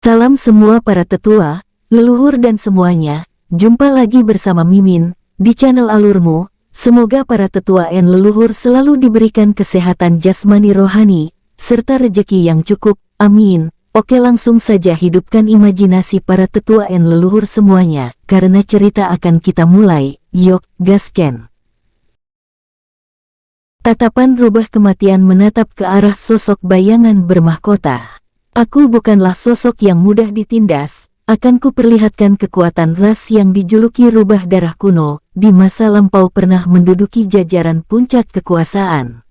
Salam semua para tetua, leluhur dan semuanya, jumpa lagi bersama Mimin, di channel Alurmu. Semoga para tetua dan leluhur selalu diberikan kesehatan jasmani rohani, serta rejeki yang cukup, amin. Oke, langsung saja hidupkan imajinasi para tetua dan leluhur semuanya, karena cerita akan kita mulai, yuk, gasken. Tatapan rubah kematian menatap ke arah sosok bayangan bermahkota. Aku bukanlah sosok yang mudah ditindas, akan kuperlihatkan kekuatan ras yang dijuluki rubah darah kuno, di masa lampau pernah menduduki jajaran puncak kekuasaan.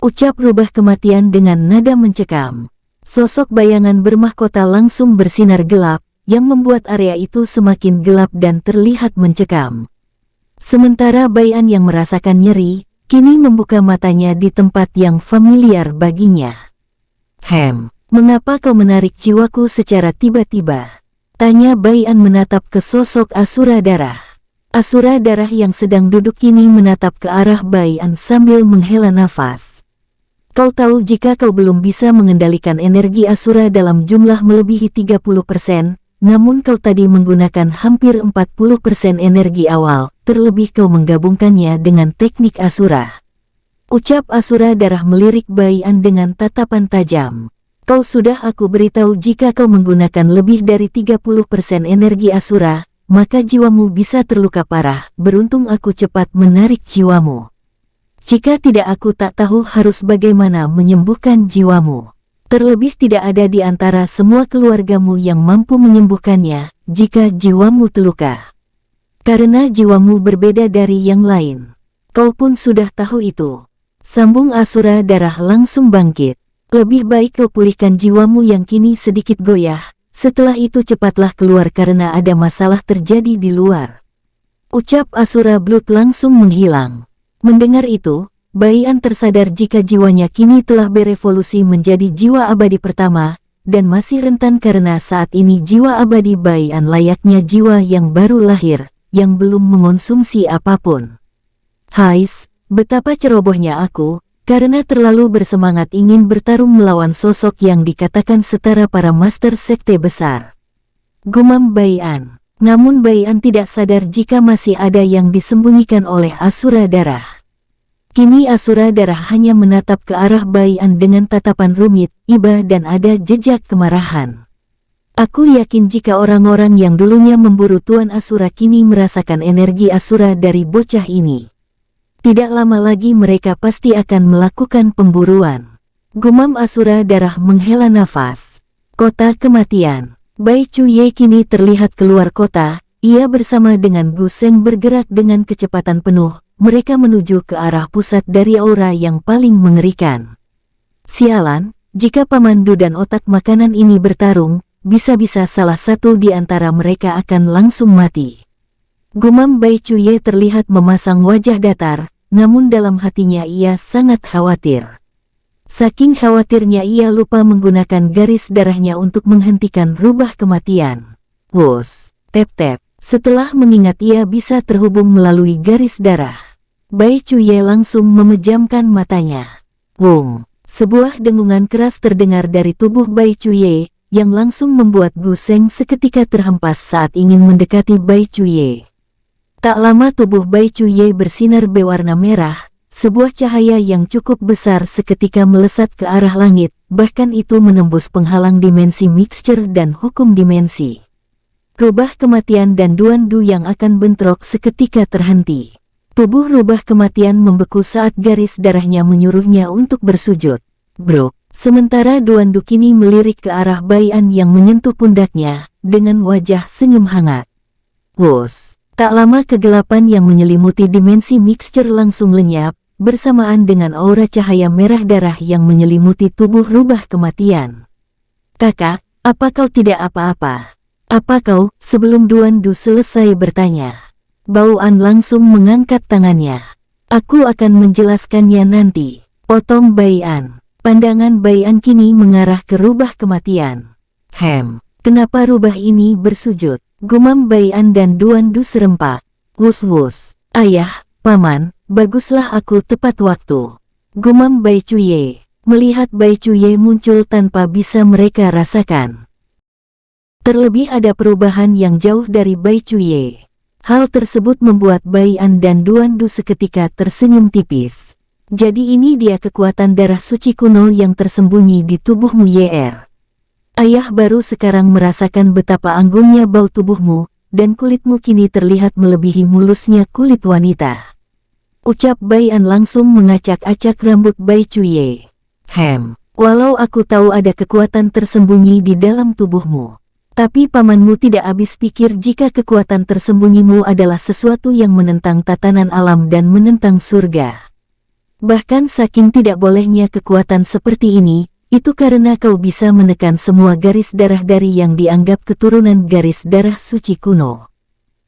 Ucap rubah kematian dengan nada mencekam. Sosok bayangan bermahkota langsung bersinar gelap, yang membuat area itu semakin gelap dan terlihat mencekam. Sementara Bayan yang merasakan nyeri, kini membuka matanya di tempat yang familiar baginya. Mengapa kau menarik jiwaku secara tiba-tiba? Tanya Bayan menatap ke sosok Asura Darah. Asura Darah yang sedang duduk kini menatap ke arah Bayan sambil menghela nafas. Kau tahu jika kau belum bisa mengendalikan energi Asura dalam jumlah melebihi 30%, namun kau tadi menggunakan hampir 40% energi awal, terlebih kau menggabungkannya dengan teknik Asura. Ucap Asura Darah melirik Bayan dengan tatapan tajam. Kau sudah aku beritahu jika kau menggunakan lebih dari 30% energi Asura, maka jiwamu bisa terluka parah. Beruntung aku cepat menarik jiwamu. Jika tidak aku tak tahu harus bagaimana menyembuhkan jiwamu. Terlebih tidak ada di antara semua keluargamu yang mampu menyembuhkannya, jika jiwamu terluka. Karena jiwamu berbeda dari yang lain. Kau pun sudah tahu itu. Sambung Asura Darah langsung bangkit. Lebih baik kau pulihkan jiwamu yang kini sedikit goyah, setelah itu cepatlah keluar karena ada masalah terjadi di luar. Ucap Asura Blood langsung menghilang. Mendengar itu, Bayan tersadar jika jiwanya kini telah berevolusi menjadi jiwa abadi pertama, dan masih rentan karena saat ini jiwa abadi Bayan layaknya jiwa yang baru lahir, yang belum mengonsumsi apapun. Hais, betapa cerobohnya aku, karena terlalu bersemangat ingin bertarung melawan sosok yang dikatakan setara para master sekte besar. Gumam Bayan. Namun Bayan tidak sadar jika masih ada yang disembunyikan oleh Asura Darah. Kini Asura Darah hanya menatap ke arah Bayan dengan tatapan rumit, iba dan ada jejak kemarahan. Aku yakin jika orang-orang yang dulunya memburu Tuan Asura kini merasakan energi Asura dari bocah ini. Tidak lama lagi mereka pasti akan melakukan pemburuan. Gumam Asura Darah menghela nafas. Kota kematian. Bai Cuye kini terlihat keluar kota. Ia bersama dengan Gu Seng bergerak dengan kecepatan penuh. Mereka menuju ke arah pusat dari aura yang paling mengerikan. Sialan, jika Paman Du dan otak makanan ini bertarung, bisa-bisa salah satu di antara mereka akan langsung mati. Gumam Bai Cuye terlihat memasang wajah datar. Namun dalam hatinya ia sangat khawatir. Saking khawatirnya ia lupa menggunakan garis darahnya untuk menghentikan rubah kematian. Wus, tep-tep. Setelah mengingat ia bisa terhubung melalui garis darah, Bai Cuye langsung memejamkan matanya. Wung, sebuah dengungan keras terdengar dari tubuh Bai Cuye, yang langsung membuat Gu Seng seketika terhempas saat ingin mendekati Bai Cuye. Tak lama tubuh Bai Cuye bersinar berwarna merah, sebuah cahaya yang cukup besar seketika melesat ke arah langit, bahkan itu menembus penghalang dimensi mixture dan hukum dimensi. Rubah kematian dan Duan Du yang akan bentrok seketika terhenti. Tubuh rubah kematian membeku saat garis darahnya menyuruhnya untuk bersujud. Brok, sementara Duan Du kini melirik ke arah Bayan yang menyentuh pundaknya, dengan wajah senyum hangat. Wus. Tak lama kegelapan yang menyelimuti dimensi mixture langsung lenyap, bersamaan dengan aura cahaya merah darah yang menyelimuti tubuh rubah kematian. Kakak, apa kau tidak apa-apa? Apa kau? Sebelum Duan Du selesai bertanya, Baoan langsung mengangkat tangannya. Aku akan menjelaskannya nanti. Potong Bayan. Pandangan Bayan kini mengarah ke rubah kematian. Kenapa rubah ini bersujud? Gumam Bayan dan Duan Du serempak. Wus-wus. Ayah, Paman, baguslah aku tepat waktu. Gumam Bai Cuye. Melihat Bai Cuye muncul tanpa bisa mereka rasakan. Terlebih ada perubahan yang jauh dari Bai Chuye. Hal tersebut membuat Bai An dan Duan Du seketika tersenyum tipis. Jadi ini dia kekuatan darah suci kuno yang tersembunyi di tubuhmu YR. Ayah baru sekarang merasakan betapa anggungnya bau tubuhmu, dan kulitmu kini terlihat melebihi mulusnya kulit wanita. Ucap Bai An langsung mengacak-acak rambut Bai Chuye. Walau aku tahu ada kekuatan tersembunyi di dalam tubuhmu, tapi pamanmu tidak habis pikir jika kekuatan tersembunyimu adalah sesuatu yang menentang tatanan alam dan menentang surga. Bahkan saking tidak bolehnya kekuatan seperti ini, itu karena kau bisa menekan semua garis darah dari yang dianggap keturunan garis darah suci kuno.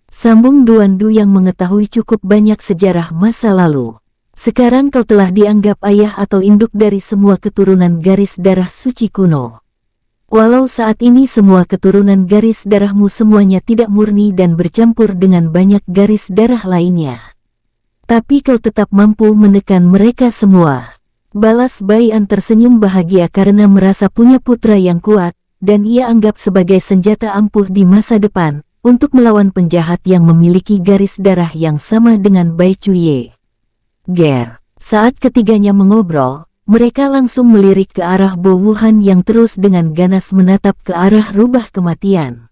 Sambung Duan Du yang mengetahui cukup banyak sejarah masa lalu. Sekarang kau telah dianggap ayah atau induk dari semua keturunan garis darah suci kuno. Walau saat ini semua keturunan garis darahmu semuanya tidak murni dan bercampur dengan banyak garis darah lainnya, tapi kau tetap mampu menekan mereka semua. Balas Bai An tersenyum bahagia karena merasa punya putra yang kuat, dan ia anggap sebagai senjata ampuh di masa depan, untuk melawan penjahat yang memiliki garis darah yang sama dengan Bai Chuye. Saat ketiganya mengobrol, mereka langsung melirik ke arah Bo Wuhan yang terus dengan ganas menatap ke arah rubah kematian.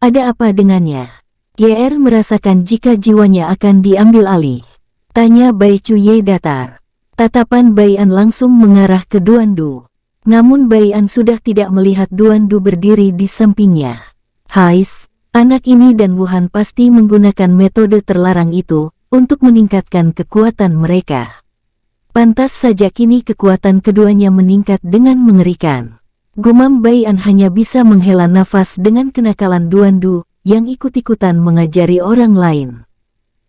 Ada apa dengannya? YR merasakan jika jiwanya akan diambil alih. Tanya Bai Chuye datar. Tatapan Bai An langsung mengarah ke Duan Du. Namun Bai An sudah tidak melihat Duan Du berdiri di sampingnya. Anak ini dan Wuhan pasti menggunakan metode terlarang itu untuk meningkatkan kekuatan mereka. Pantas saja kini kekuatan keduanya meningkat dengan mengerikan. Gumam Bai An hanya bisa menghela nafas dengan kenakalan Duan Du yang ikut-ikutan mengajari orang lain.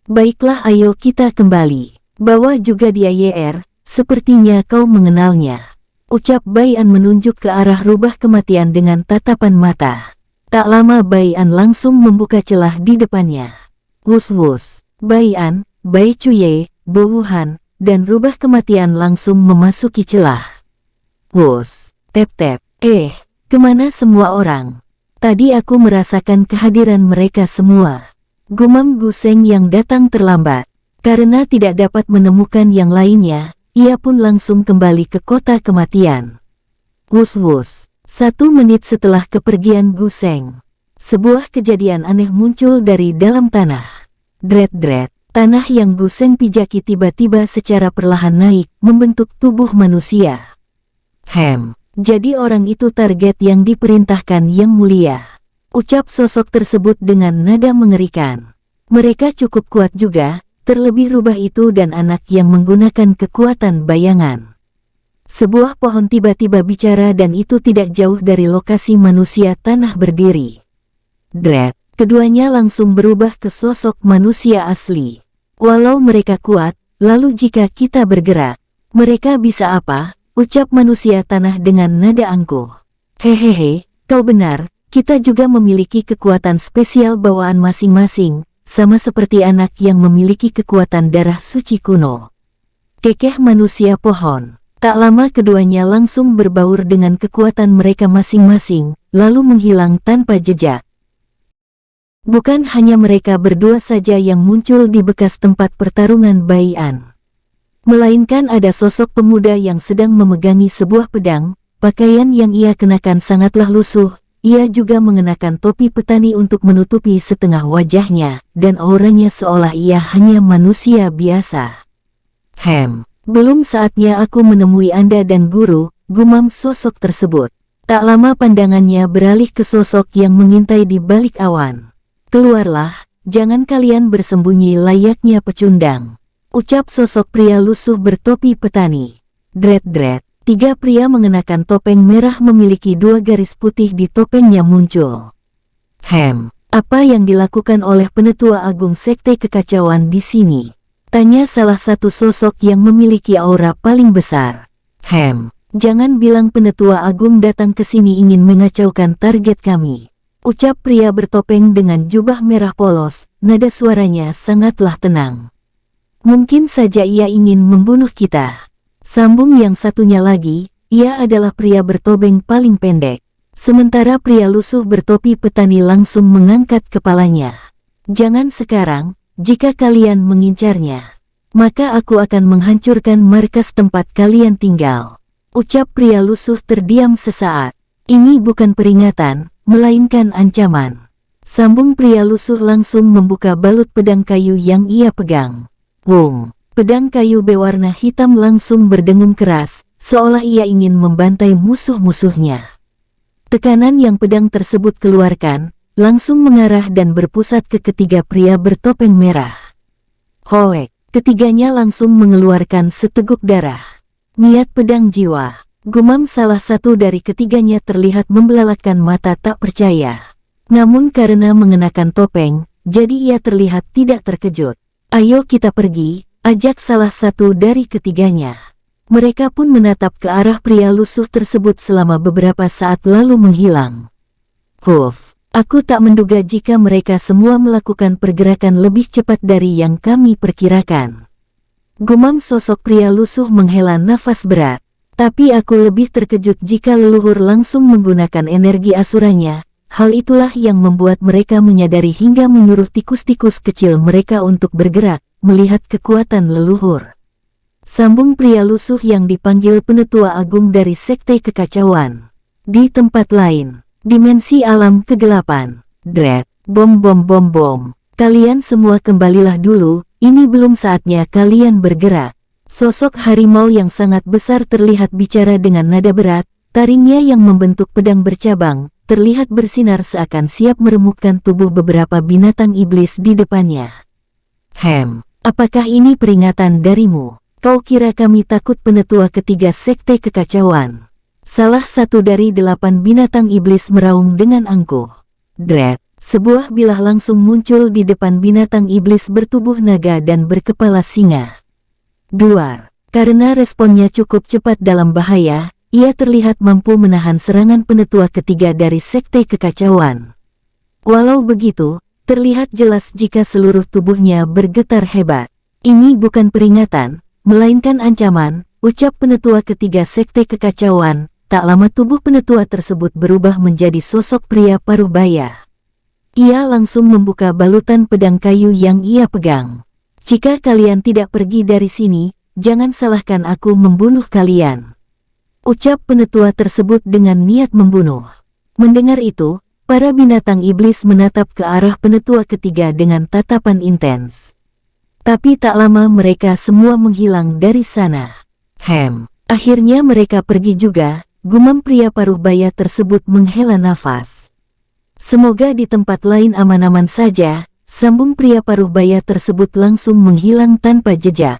Baiklah, ayo kita kembali. Bawa juga dia YR, sepertinya kau mengenalnya. Ucap Bai An menunjuk ke arah rubah kematian dengan tatapan mata. Tak lama Bai An langsung membuka celah di depannya. Wus-wus, Bai An, Bai Chuye, Bo Wuhan, dan rubah kematian langsung memasuki celah. Wus, tep-tep, kemana semua orang? Tadi aku merasakan kehadiran mereka semua. Gumam Guseng yang datang terlambat. Karena tidak dapat menemukan yang lainnya, ia pun langsung kembali ke kota kematian. Wus-wus. 1 menit setelah kepergian Guseng, sebuah kejadian aneh muncul dari dalam tanah. Dret-dret, tanah yang Guseng pijaki tiba-tiba secara perlahan naik, membentuk tubuh manusia. Jadi orang itu target yang diperintahkan Yang Mulia. Ucap sosok tersebut dengan nada mengerikan. Mereka cukup kuat juga, terlebih rubah itu dan anak yang menggunakan kekuatan bayangan. Sebuah pohon tiba-tiba bicara dan itu tidak jauh dari lokasi manusia tanah berdiri. Keduanya langsung berubah ke sosok manusia asli. Walau mereka kuat, lalu jika kita bergerak, mereka bisa apa? Ucap manusia tanah dengan nada angkuh. Hehehe, kau benar, kita juga memiliki kekuatan spesial bawaan masing-masing, sama seperti anak yang memiliki kekuatan darah suci kuno. Kekeh manusia pohon. Tak lama keduanya langsung berbaur dengan kekuatan mereka masing-masing, lalu menghilang tanpa jejak. Bukan hanya mereka berdua saja yang muncul di bekas tempat pertarungan Bai An, melainkan ada sosok pemuda yang sedang memegangi sebuah pedang. Pakaian yang ia kenakan sangatlah lusuh. Ia juga mengenakan topi petani untuk menutupi setengah wajahnya, dan auranya seolah ia hanya manusia biasa. Belum saatnya aku menemui Anda dan guru, gumam sosok tersebut. Tak lama pandangannya beralih ke sosok yang mengintai di balik awan. Keluarlah, jangan kalian bersembunyi layaknya pecundang. Ucap sosok pria lusuh bertopi petani. Dret-dret, 3 pria mengenakan topeng merah memiliki 2 garis putih di topengnya muncul. Apa yang dilakukan oleh Penetua Agung Sekte Kekacauan di sini? Tanya salah satu sosok yang memiliki aura paling besar. Jangan bilang Penetua Agung datang ke sini ingin mengacaukan target kami. Ucap pria bertopeng dengan jubah merah polos, nada suaranya sangatlah tenang. Mungkin saja ia ingin membunuh kita. Sambung yang satunya lagi, ia adalah pria bertopeng paling pendek. Sementara pria lusuh bertopi petani langsung mengangkat kepalanya. Jangan sekarang, jika kalian mengincarnya, maka aku akan menghancurkan markas tempat kalian tinggal. Ucap pria lusuh terdiam sesaat. Ini bukan peringatan, melainkan ancaman. Sambung pria lusuh langsung membuka balut pedang kayu yang ia pegang. Wung! Pedang kayu berwarna hitam langsung berdengung keras, seolah ia ingin membantai musuh-musuhnya. Tekanan yang pedang tersebut keluarkan, langsung mengarah dan berpusat ke ketiga pria bertopeng merah. Hoek! Ketiganya langsung mengeluarkan seteguk darah. Niat pedang jiwa. Gumam salah satu dari ketiganya terlihat membelalakan mata tak percaya. Namun karena mengenakan topeng, jadi ia terlihat tidak terkejut. Ayo kita pergi, ajak salah satu dari ketiganya. Mereka pun menatap ke arah pria lusuh tersebut selama beberapa saat lalu menghilang. Huff, aku tak menduga jika mereka semua melakukan pergerakan lebih cepat dari yang kami perkirakan. Gumam sosok pria lusuh menghela nafas berat. Tapi aku lebih terkejut jika leluhur langsung menggunakan energi asuranya. Hal itulah yang membuat mereka menyadari hingga menyuruh tikus-tikus kecil mereka untuk bergerak, melihat kekuatan leluhur. Sambung pria lusuh yang dipanggil Penetua Agung dari Sekte Kekacauan. Di tempat lain, dimensi alam kegelapan. Dread, bom bom bom bom. Kalian semua kembalilah dulu, ini belum saatnya kalian bergerak. Sosok harimau yang sangat besar terlihat bicara dengan nada berat, taringnya yang membentuk pedang bercabang, terlihat bersinar seakan siap meremukkan tubuh beberapa binatang iblis di depannya. Apakah ini peringatan darimu? Kau kira kami takut? Penetua ketiga Sekte Kekacauan. Salah satu dari 8 binatang iblis meraung dengan angkuh. Dread, sebuah bilah langsung muncul di depan binatang iblis bertubuh naga dan berkepala singa. Duar, karena responnya cukup cepat dalam bahaya, ia terlihat mampu menahan serangan penetua ketiga dari Sekte Kekacauan. Walau begitu, terlihat jelas jika seluruh tubuhnya bergetar hebat. Ini bukan peringatan, melainkan ancaman, ucap penetua ketiga Sekte Kekacauan. Tak lama tubuh penetua tersebut berubah menjadi sosok pria paruh baya. Ia langsung membuka balutan pedang kayu yang ia pegang. Jika kalian tidak pergi dari sini, jangan salahkan aku membunuh kalian. Ucap penetua tersebut dengan niat membunuh. Mendengar itu, para binatang iblis menatap ke arah penetua ketiga dengan tatapan intens. Tapi tak lama mereka semua menghilang dari sana. Akhirnya mereka pergi juga, gumam pria paruh baya tersebut menghela nafas. Semoga di tempat lain aman-aman saja. Sambung pria paruh baya tersebut langsung menghilang tanpa jejak.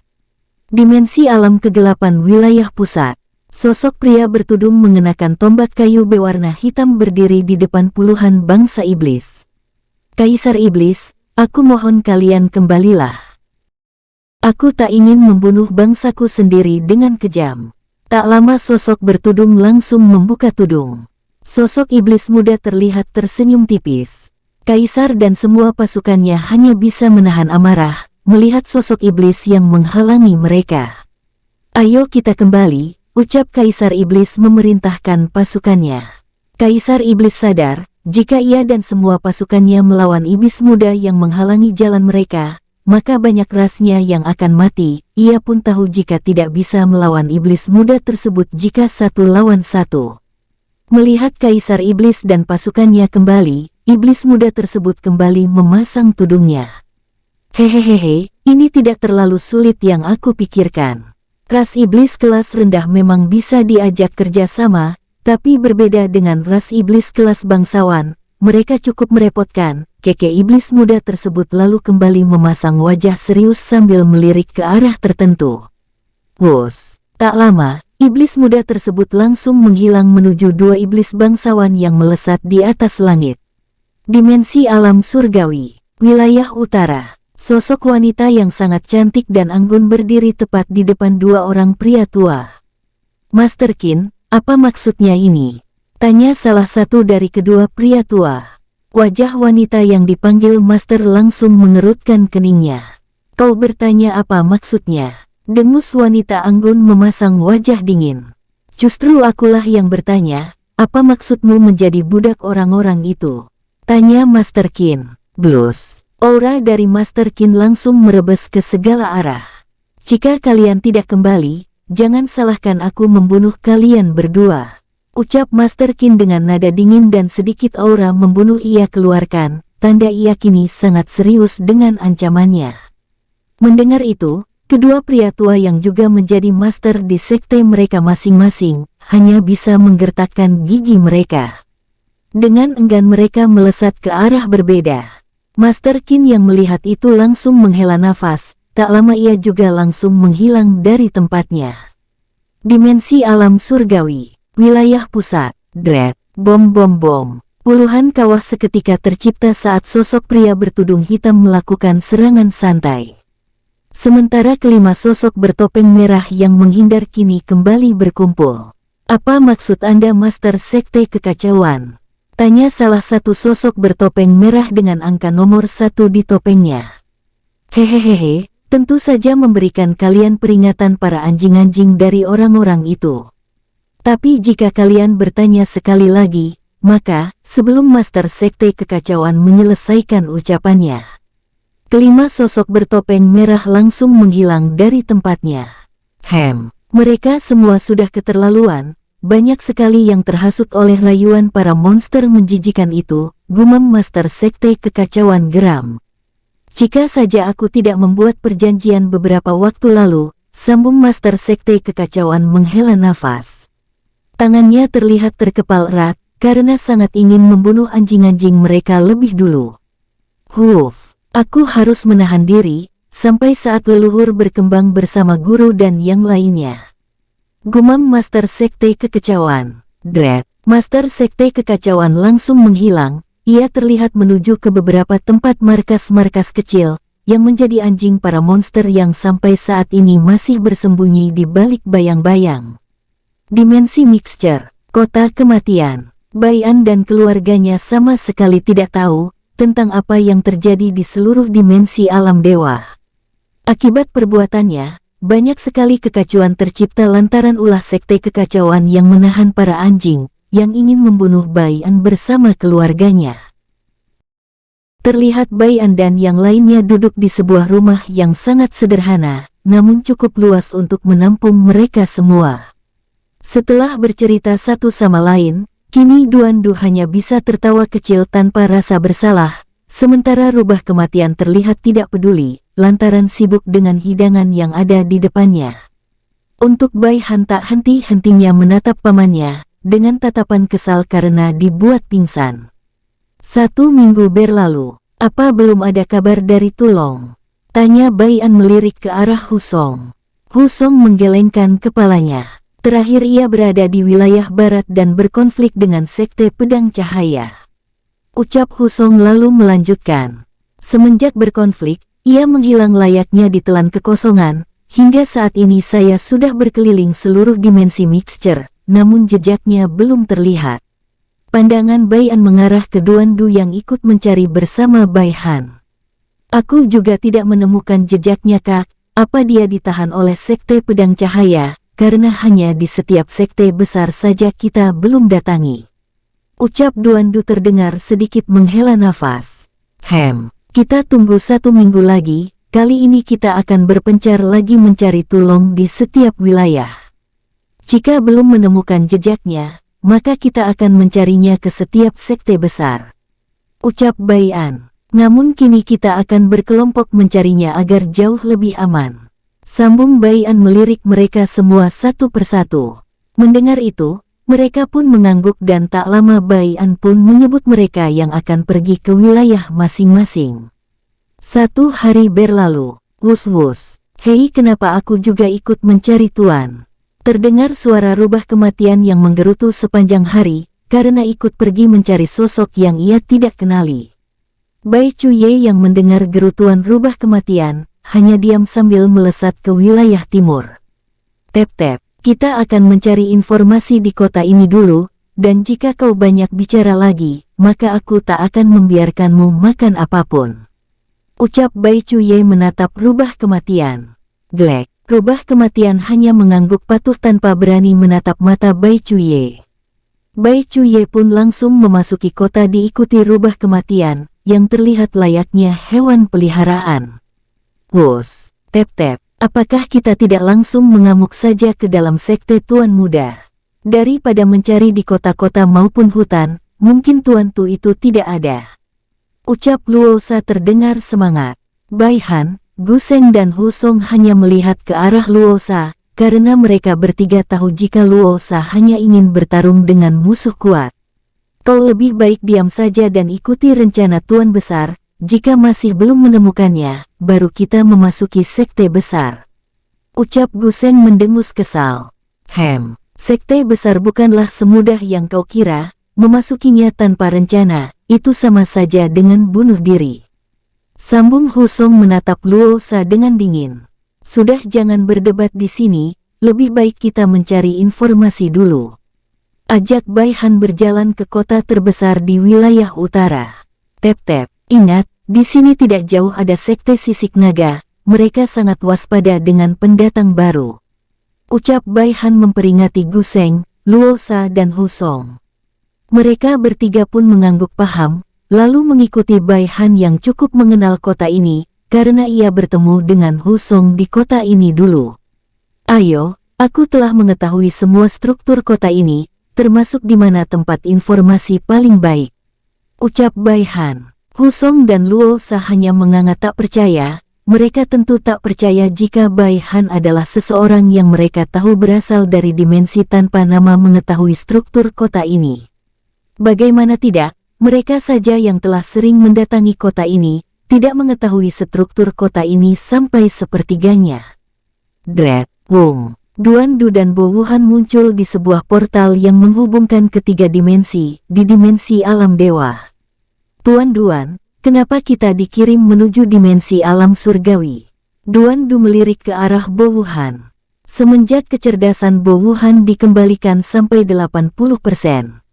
Dimensi alam kegelapan wilayah pusat. Sosok pria bertudung mengenakan tombak kayu berwarna hitam berdiri di depan puluhan bangsa iblis. Kaisar Iblis, aku mohon kalian kembalilah. Aku tak ingin membunuh bangsaku sendiri dengan kejam. Tak lama sosok bertudung langsung membuka tudung. Sosok iblis muda terlihat tersenyum tipis. Kaisar dan semua pasukannya hanya bisa menahan amarah, melihat sosok iblis yang menghalangi mereka. Ayo kita kembali, ucap Kaisar Iblis memerintahkan pasukannya. Kaisar Iblis sadar, jika ia dan semua pasukannya melawan iblis muda yang menghalangi jalan mereka, maka banyak rasnya yang akan mati. Ia pun tahu jika tidak bisa melawan iblis muda tersebut jika 1 lawan 1. Melihat Kaisar Iblis dan pasukannya kembali, iblis muda tersebut kembali memasang tudungnya. Hehehehe, ini tidak terlalu sulit yang aku pikirkan. Ras iblis kelas rendah memang bisa diajak kerjasama, tapi berbeda dengan ras iblis kelas bangsawan, mereka cukup merepotkan. Keke iblis muda tersebut lalu kembali memasang wajah serius sambil melirik ke arah tertentu. Wus, tak lama, iblis muda tersebut langsung menghilang menuju 2 iblis bangsawan yang melesat di atas langit. Dimensi alam surgawi, wilayah utara. Sosok wanita yang sangat cantik dan anggun berdiri tepat di depan 2 orang pria tua. Master Qin, apa maksudnya ini? Tanya salah satu dari kedua pria tua. Wajah wanita yang dipanggil Master langsung mengerutkan keningnya. Kau bertanya apa maksudnya? Dengus wanita anggun memasang wajah dingin. Justru akulah yang bertanya, Apa maksudmu menjadi budak orang-orang itu? Tanya Master Qin. Blus. Aura dari Master Qin langsung merebes ke segala arah. Jika kalian tidak kembali, jangan salahkan aku membunuh kalian berdua. Ucap Master Qin dengan nada dingin dan sedikit aura membunuh ia keluarkan, tanda ia kini sangat serius dengan ancamannya. Mendengar itu, kedua pria tua yang juga menjadi master di sekte mereka masing-masing, hanya bisa menggertakkan gigi mereka. Dengan enggan mereka melesat ke arah berbeda. Master Qin yang melihat itu langsung menghela nafas, tak lama ia juga langsung menghilang dari tempatnya. Dimensi alam surgawi, wilayah pusat, Dread, bom. Puluhan kawah seketika tercipta saat sosok pria bertudung hitam melakukan serangan santai. Sementara kelima sosok bertopeng merah yang menghindar kini kembali berkumpul. Apa maksud Anda Master Sekte Kekacauan? Tanya salah satu sosok bertopeng merah dengan angka nomor 1 di topengnya. Hehehe, tentu saja memberikan kalian peringatan para anjing-anjing dari orang-orang itu. Tapi jika kalian bertanya sekali lagi, maka sebelum Master Sekte Kekacauan menyelesaikan ucapannya, kelima sosok bertopeng merah langsung menghilang dari tempatnya. Mereka semua sudah keterlaluan, banyak sekali yang terhasut oleh rayuan para monster menjijikan itu, gumam Master Sekte Kekacauan geram. Jika saja aku tidak membuat perjanjian beberapa waktu lalu, sambung Master Sekte Kekacauan menghela nafas. Tangannya terlihat terkepal erat, karena sangat ingin membunuh anjing-anjing mereka lebih dulu. Aku harus menahan diri, sampai saat leluhur berkembang bersama guru dan yang lainnya. Gumam Master Sekte Kekacauan. Dread. Master Sekte Kekacauan langsung menghilang, ia terlihat menuju ke beberapa tempat markas-markas kecil, yang menjadi anjing para monster yang sampai saat ini masih bersembunyi di balik bayang-bayang. Dimensi Mixture, Kota Kematian. Baian dan keluarganya sama sekali tidak tahu tentang apa yang terjadi di seluruh dimensi alam dewa. Akibat perbuatannya, banyak sekali kekacauan tercipta lantaran ulah sekte kekacauan yang menahan para anjing, yang ingin membunuh Baian bersama keluarganya. Terlihat Baian dan yang lainnya duduk di sebuah rumah yang sangat sederhana, namun cukup luas untuk menampung mereka semua. Setelah bercerita satu sama lain, kini Duandu hanya bisa tertawa kecil tanpa rasa bersalah, sementara rubah kematian terlihat tidak peduli, lantaran sibuk dengan hidangan yang ada di depannya. Untuk Baihan tak henti-hentinya menatap pamannya, dengan tatapan kesal karena dibuat pingsan. 1 minggu berlalu, apa belum ada kabar dari Tulong? Tanya Baian melirik ke arah Husong. Husong menggelengkan kepalanya. Terakhir ia berada di wilayah barat dan berkonflik dengan Sekte Pedang Cahaya. Ucap Husong lalu melanjutkan. Semenjak berkonflik, ia menghilang layaknya ditelan kekosongan, hingga saat ini saya sudah berkeliling seluruh dimensi mixture, namun jejaknya belum terlihat. Pandangan Baian mengarah ke Duandu yang ikut mencari bersama Baihan. Aku juga tidak menemukan jejaknya kak, apa dia ditahan oleh Sekte Pedang Cahaya? Karena hanya di setiap sekte besar saja kita belum datangi. Ucap Duandu terdengar sedikit menghela nafas. Kita tunggu 1 minggu lagi, kali ini kita akan berpencar lagi mencari Tulong di setiap wilayah. Jika belum menemukan jejaknya, maka kita akan mencarinya ke setiap sekte besar. Ucap Baian. Namun kini kita akan berkelompok mencarinya agar jauh lebih aman. Sambung Baian melirik mereka semua satu persatu. Mendengar itu, mereka pun mengangguk dan tak lama Baian pun menyebut mereka yang akan pergi ke wilayah masing-masing. 1 hari berlalu. Wus-wus. Hei, kenapa aku juga ikut mencari tuan? Terdengar suara rubah kematian yang menggerutu sepanjang hari, karena ikut pergi mencari sosok yang ia tidak kenali. Bai Cuye yang mendengar gerutuan rubah kematian, hanya diam sambil melesat ke wilayah timur. Tep-tep, kita akan mencari informasi di kota ini dulu, dan jika kau banyak bicara lagi, maka aku tak akan membiarkanmu makan apapun. Ucap Bai Cuye menatap rubah kematian. Glek, rubah kematian hanya mengangguk patuh tanpa berani menatap mata Bai Cuye. Bai Cuye pun langsung memasuki kota diikuti rubah kematian, yang terlihat layaknya hewan peliharaan. Wus, tep-tep, apakah kita tidak langsung mengamuk saja ke dalam sekte Tuan Muda? Daripada mencari di kota-kota maupun hutan, mungkin Tuan Tu itu tidak ada. Ucap Luosa terdengar semangat. Bai Han, Gu Seng dan Hu Song hanya melihat ke arah Luosa, karena mereka bertiga tahu jika Luosa hanya ingin bertarung dengan musuh kuat. Kau lebih baik diam saja dan ikuti rencana Tuan Besar, jika masih belum menemukannya, baru kita memasuki sekte besar. Ucap Gu Seng mendengus kesal. Sekte besar bukanlah semudah yang kau kira, memasukinya tanpa rencana, itu sama saja dengan bunuh diri. Sambung Hu Song menatap Luosa dengan dingin. Sudah, jangan berdebat di sini, lebih baik kita mencari informasi dulu. Ajak Bai Han berjalan ke kota terbesar di wilayah utara. Tep-tep, ingat, di sini tidak jauh ada sekte sisik naga, mereka sangat waspada dengan pendatang baru. Ucap Bai Han memperingati Gu Seng, Luosa dan Hu Song. Mereka bertiga pun mengangguk paham, lalu mengikuti Bai Han yang cukup mengenal kota ini, karena ia bertemu dengan Hu Song di kota ini dulu. Ayo, aku telah mengetahui semua struktur kota ini, termasuk di mana tempat informasi paling baik. Ucap Bai Han. Hu Song dan Luosa hanya menganga tak percaya, mereka tentu tak percaya jika Bai Han adalah seseorang yang mereka tahu berasal dari dimensi tanpa nama mengetahui struktur kota ini. Bagaimana tidak, mereka saja yang telah sering mendatangi kota ini, tidak mengetahui struktur kota ini sampai sepertiganya. Dred, Wong, Duan Du dan Bo Wuhan muncul di sebuah portal yang menghubungkan ketiga dimensi, di dimensi alam dewa. Tuan Duan, kenapa kita dikirim menuju dimensi alam surgawi? Duan Du melirik ke arah Bo Wuhan. Semenjak kecerdasan Bo Wuhan dikembalikan sampai 80%.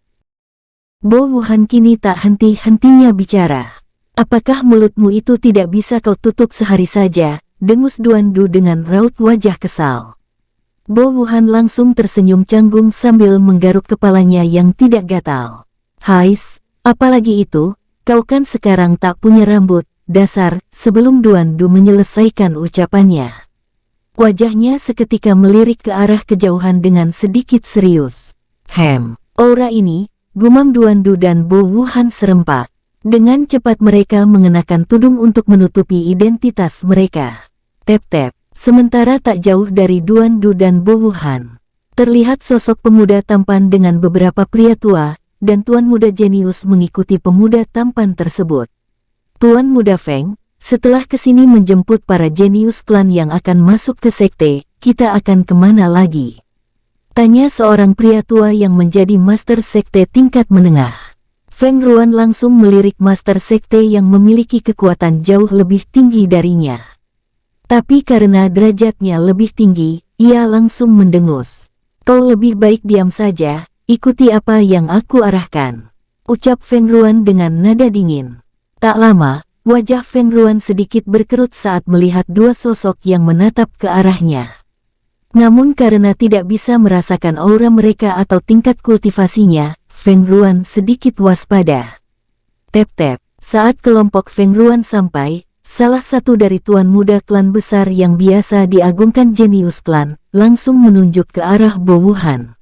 Bo Wuhan kini tak henti-hentinya bicara. Apakah mulutmu itu tidak bisa kau tutup sehari saja? Dengus Duan Du dengan raut wajah kesal. Bo Wuhan langsung tersenyum canggung sambil menggaruk kepalanya yang tidak gatal. Hais, apalagi itu? Kau kan sekarang tak punya rambut, dasar. Sebelum Duan Du menyelesaikan ucapannya, wajahnya seketika melirik ke arah kejauhan dengan sedikit serius. Aura ini, gumam Duan Du dan Bo Wuhan serempak. Dengan cepat mereka mengenakan tudung untuk menutupi identitas mereka. Tep-tep, sementara tak jauh dari Duan Du dan Bo Wuhan, terlihat sosok pemuda tampan dengan beberapa pria tua, dan Tuan Muda jenius mengikuti pemuda tampan tersebut. Tuan Muda Feng, setelah kesini menjemput para jenius klan yang akan masuk ke sekte, kita akan kemana lagi? Tanya seorang pria tua yang menjadi master sekte tingkat menengah. Feng Ruan langsung melirik master sekte yang memiliki kekuatan jauh lebih tinggi darinya. Tapi karena derajatnya lebih tinggi, ia langsung mendengus. Kau lebih baik diam saja. Ikuti apa yang aku arahkan. Ucap Feng Ruan dengan nada dingin. Tak lama, wajah Feng Ruan sedikit berkerut saat melihat dua sosok yang menatap ke arahnya. Namun karena tidak bisa merasakan aura mereka atau tingkat kultivasinya, Feng Ruan sedikit waspada. Tep-tep, saat kelompok Feng Ruan sampai, salah satu dari tuan muda klan besar yang biasa diagungkan jenius klan, langsung menunjuk ke arah Bo Wuhan.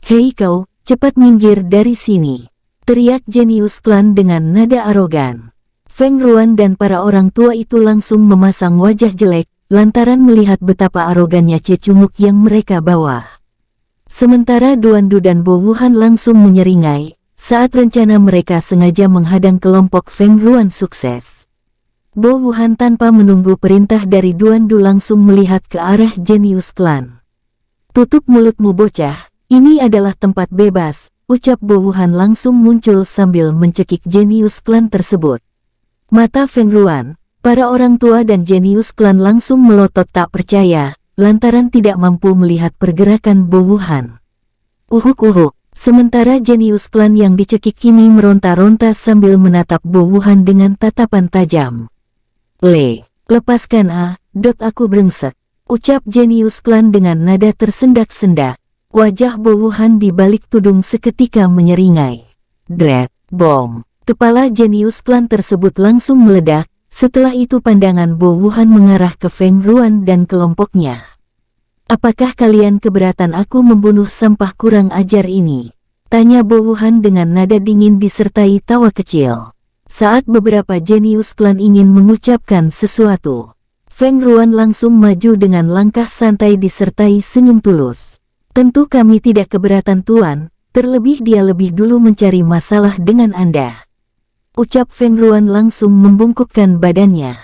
Hei kau, cepat minggir dari sini. Teriak jenius klan dengan nada arogan. Feng Ruan dan para orang tua itu langsung memasang wajah jelek, lantaran melihat betapa arogannya cecunguk yang mereka bawa. Sementara Duan Du dan Bo Wuhan langsung menyeringai, saat rencana mereka sengaja menghadang kelompok Feng Ruan sukses. Bo Wuhan tanpa menunggu perintah dari Duan Du langsung melihat ke arah jenius klan. Tutup mulutmu bocah. Ini adalah tempat bebas, ucap Bo Wuhan langsung muncul sambil mencekik jenius klan tersebut. Mata Feng Ruan, para orang tua dan jenius klan langsung melotot tak percaya, lantaran tidak mampu melihat pergerakan Bo Wuhan. Uhuk-uhuk, sementara jenius klan yang dicekik kini meronta-ronta sambil menatap Bo Wuhan dengan tatapan tajam. Lepaskan aku brengsek, ucap jenius klan dengan nada tersendak-sendak. Wajah Bo Wuhan di balik tudung seketika menyeringai. Dread, bom. Kepala jenius klan tersebut langsung meledak. Setelah itu pandangan Bo Wuhan mengarah ke Feng Ruan dan kelompoknya. Apakah kalian keberatan aku membunuh sampah kurang ajar ini? Tanya Bo Wuhan dengan nada dingin disertai tawa kecil. Saat beberapa jenius klan ingin mengucapkan sesuatu, Feng Ruan langsung maju dengan langkah santai disertai senyum tulus. Tentu kami tidak keberatan Tuan, terlebih dia lebih dulu mencari masalah dengan Anda. Ucap Feng Ruan langsung membungkukkan badannya.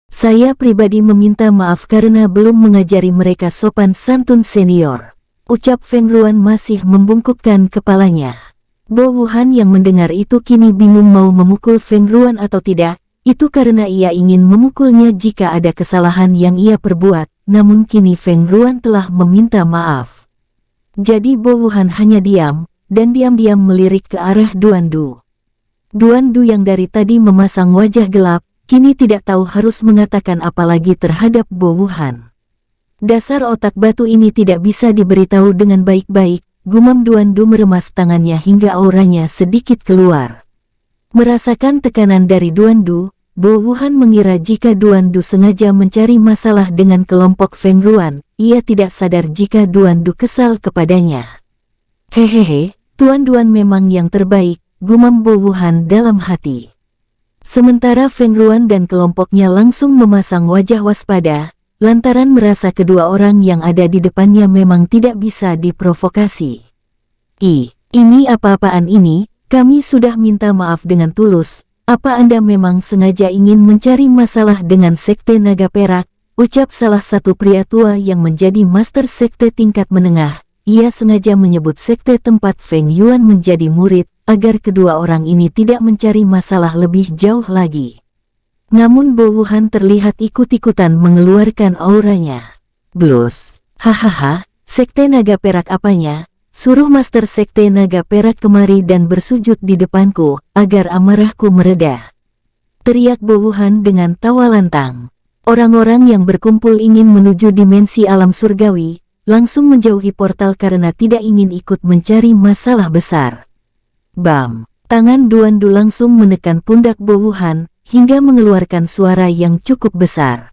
Saya pribadi meminta maaf karena belum mengajari mereka sopan santun senior. Ucap Feng Ruan masih membungkukkan kepalanya. Bo Wuhan yang mendengar itu kini bingung mau memukul Feng Ruan atau tidak. Itu karena ia ingin memukulnya jika ada kesalahan yang ia perbuat. Namun kini Feng Ruan telah meminta maaf. Jadi Bo Wuhan hanya diam, dan diam-diam melirik ke arah Duan Du. Duan Du yang dari tadi memasang wajah gelap, kini tidak tahu harus mengatakan apa lagi terhadap Bo Wuhan. Dasar otak batu ini tidak bisa diberitahu dengan baik-baik, gumam Duan Du meremas tangannya hingga auranya sedikit keluar. Merasakan tekanan dari Duan Du, Bo Wuhan mengira jika Duan Du sengaja mencari masalah dengan kelompok Feng Ruan, ia tidak sadar jika Duan Du kesal kepadanya. Hehehe, Tuan Duan memang yang terbaik, gumam Bo Wuhan dalam hati. Sementara Feng Ruan dan kelompoknya langsung memasang wajah waspada, lantaran merasa kedua orang yang ada di depannya memang tidak bisa diprovokasi. Ini apa-apaan ini? Kami sudah minta maaf dengan tulus. Apa Anda memang sengaja ingin mencari masalah dengan Sekte Naga Perak? Ucap salah satu pria tua yang menjadi master sekte tingkat menengah. Ia sengaja menyebut sekte tempat Feng Yuan menjadi murid, agar kedua orang ini tidak mencari masalah lebih jauh lagi. Namun Bo Wuhan terlihat ikut-ikutan mengeluarkan auranya. Blus, hahaha, Sekte Naga Perak apanya? Suruh Master Sekte Naga Perak kemari dan bersujud di depanku, agar amarahku mereda. Teriak Bo Wuhan dengan tawa lantang. Orang-orang yang berkumpul ingin menuju dimensi alam surgawi, langsung menjauhi portal karena tidak ingin ikut mencari masalah besar. Bam! Tangan Duan Du langsung menekan pundak Bo Wuhan, hingga mengeluarkan suara yang cukup besar.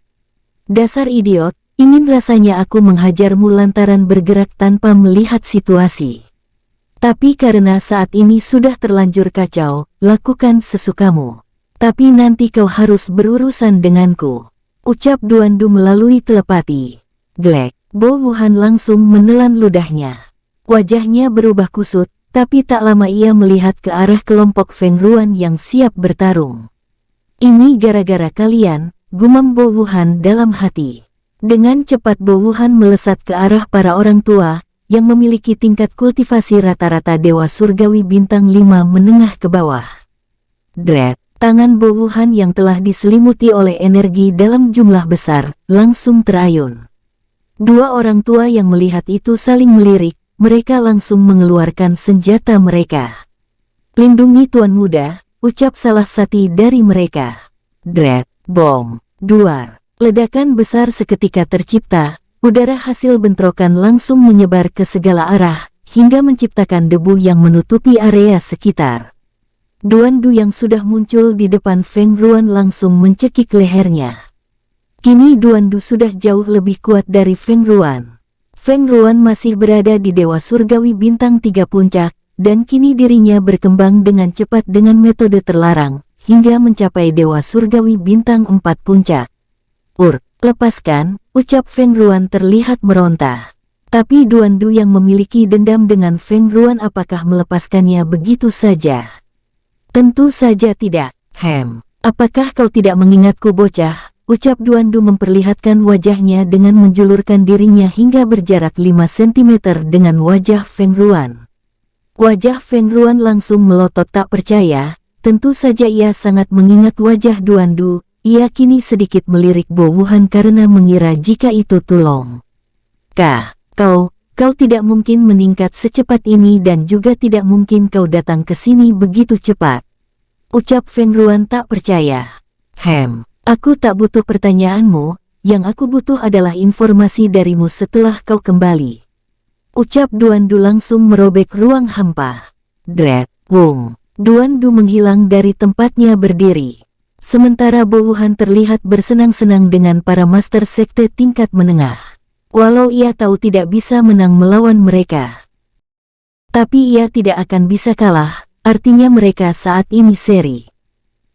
Dasar idiot! Ingin rasanya aku menghajarmu lantaran bergerak tanpa melihat situasi. Tapi karena saat ini sudah terlanjur kacau, lakukan sesukamu. Tapi nanti kau harus berurusan denganku. Ucap Duan Du melalui telepati. Glek, Bo Wuhan langsung menelan ludahnya. Wajahnya berubah kusut, tapi tak lama ia melihat ke arah kelompok Feng Ruan yang siap bertarung. Ini gara-gara kalian, gumam Bo Wuhan dalam hati. Dengan cepat Bo Wuhan melesat ke arah para orang tua, yang memiliki tingkat kultivasi rata-rata Dewa Surgawi bintang 5 menengah ke bawah. Dread, tangan Bo Wuhan yang telah diselimuti oleh energi dalam jumlah besar, langsung terayun. Dua orang tua yang melihat itu saling melirik, mereka langsung mengeluarkan senjata mereka. Lindungi Tuan Muda, ucap salah satu dari mereka. Dread, bom, duar. Ledakan besar seketika tercipta, udara hasil bentrokan langsung menyebar ke segala arah, hingga menciptakan debu yang menutupi area sekitar. Duan Du yang sudah muncul di depan Feng Ruan langsung mencekik lehernya. Kini Duan Du sudah jauh lebih kuat dari Feng Ruan. Feng Ruan masih berada di Dewa Surgawi bintang 3 puncak, dan kini dirinya berkembang dengan cepat dengan metode terlarang, hingga mencapai Dewa Surgawi bintang 4 puncak. Lepaskan, ucap Feng Ruan terlihat meronta. Tapi Duan Du yang memiliki dendam dengan Feng Ruan apakah melepaskannya begitu saja? Tentu saja tidak. Apakah kau tidak mengingatku bocah? Ucap Duan Du memperlihatkan wajahnya dengan menjulurkan dirinya hingga berjarak 5 cm dengan wajah Feng Ruan. Wajah Feng Ruan langsung melotot tak percaya, tentu saja ia sangat mengingat wajah Duan Du. Ia kini sedikit melirik Bo Wuhan karena mengira jika itu tulong. Kau tidak mungkin meningkat secepat ini dan juga tidak mungkin kau datang ke sini begitu cepat. Ucap Feng Ruan tak percaya. Aku tak butuh pertanyaanmu, yang aku butuh adalah informasi darimu setelah kau kembali. Ucap Duan Du langsung merobek ruang hampa. Dret, wung. Duan Du menghilang dari tempatnya berdiri. Sementara Bo Wuhan terlihat bersenang-senang dengan para master sekte tingkat menengah. Walau ia tahu tidak bisa menang melawan mereka. Tapi ia tidak akan bisa kalah, artinya mereka saat ini seri.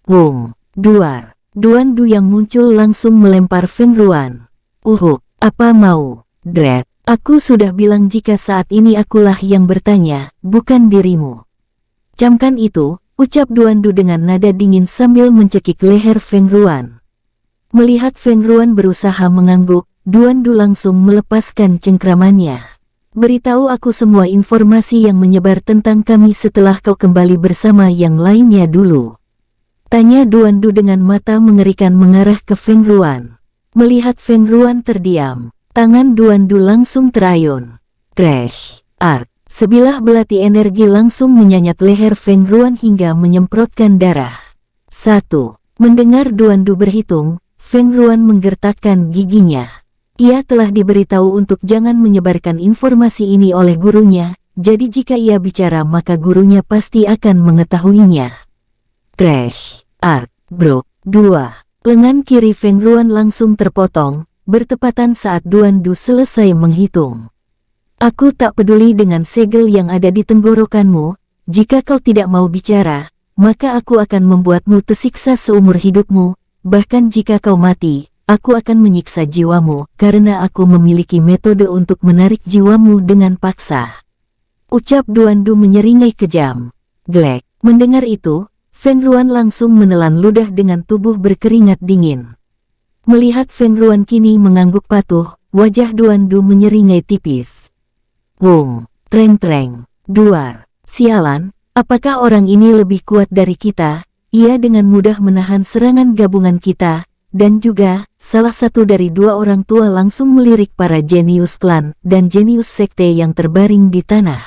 Wung, duar. Duan Du yang muncul langsung melempar Feng Ruan. Apa mau? Dret. Aku sudah bilang jika saat ini akulah yang bertanya, bukan dirimu. Camkan itu, ucap Duan Du dengan nada dingin sambil mencekik leher Feng Ruan. Melihat Feng Ruan berusaha mengangguk, Duan Du langsung melepaskan cengkramannya. Beritahu aku semua informasi yang menyebar tentang kami setelah kau kembali bersama yang lainnya dulu. Tanya Duan Du dengan mata mengerikan mengarah ke Feng Ruan. Melihat Feng Ruan terdiam, tangan Duan Du langsung terayun. Crash! Ark! Sebilah belati energi langsung menyanyat leher Feng Ruan hingga menyemprotkan darah. 1. Mendengar Duan Du berhitung, Feng Ruan menggertakkan giginya. Ia telah diberitahu untuk jangan menyebarkan informasi ini oleh gurunya, jadi jika ia bicara maka gurunya pasti akan mengetahuinya. Crash! Ark! Brok! 2. Lengan kiri Feng Ruan langsung terpotong, bertepatan saat Duan Du selesai menghitung. Aku tak peduli dengan segel yang ada di tenggorokanmu, jika kau tidak mau bicara, maka aku akan membuatmu tersiksa seumur hidupmu, bahkan jika kau mati, aku akan menyiksa jiwamu, karena aku memiliki metode untuk menarik jiwamu dengan paksa. Ucap Duan Du menyeringai kejam. Glek. Mendengar itu, Feng Ruan langsung menelan ludah dengan tubuh berkeringat dingin. Melihat Feng Ruan kini mengangguk patuh, wajah Duan Du menyeringai tipis. Wung, treng-treng, duar. Sialan, apakah orang ini lebih kuat dari kita? Ia dengan mudah menahan serangan gabungan kita, dan juga, salah satu dari dua orang tua langsung melirik para jenius klan dan jenius sekte yang terbaring di tanah.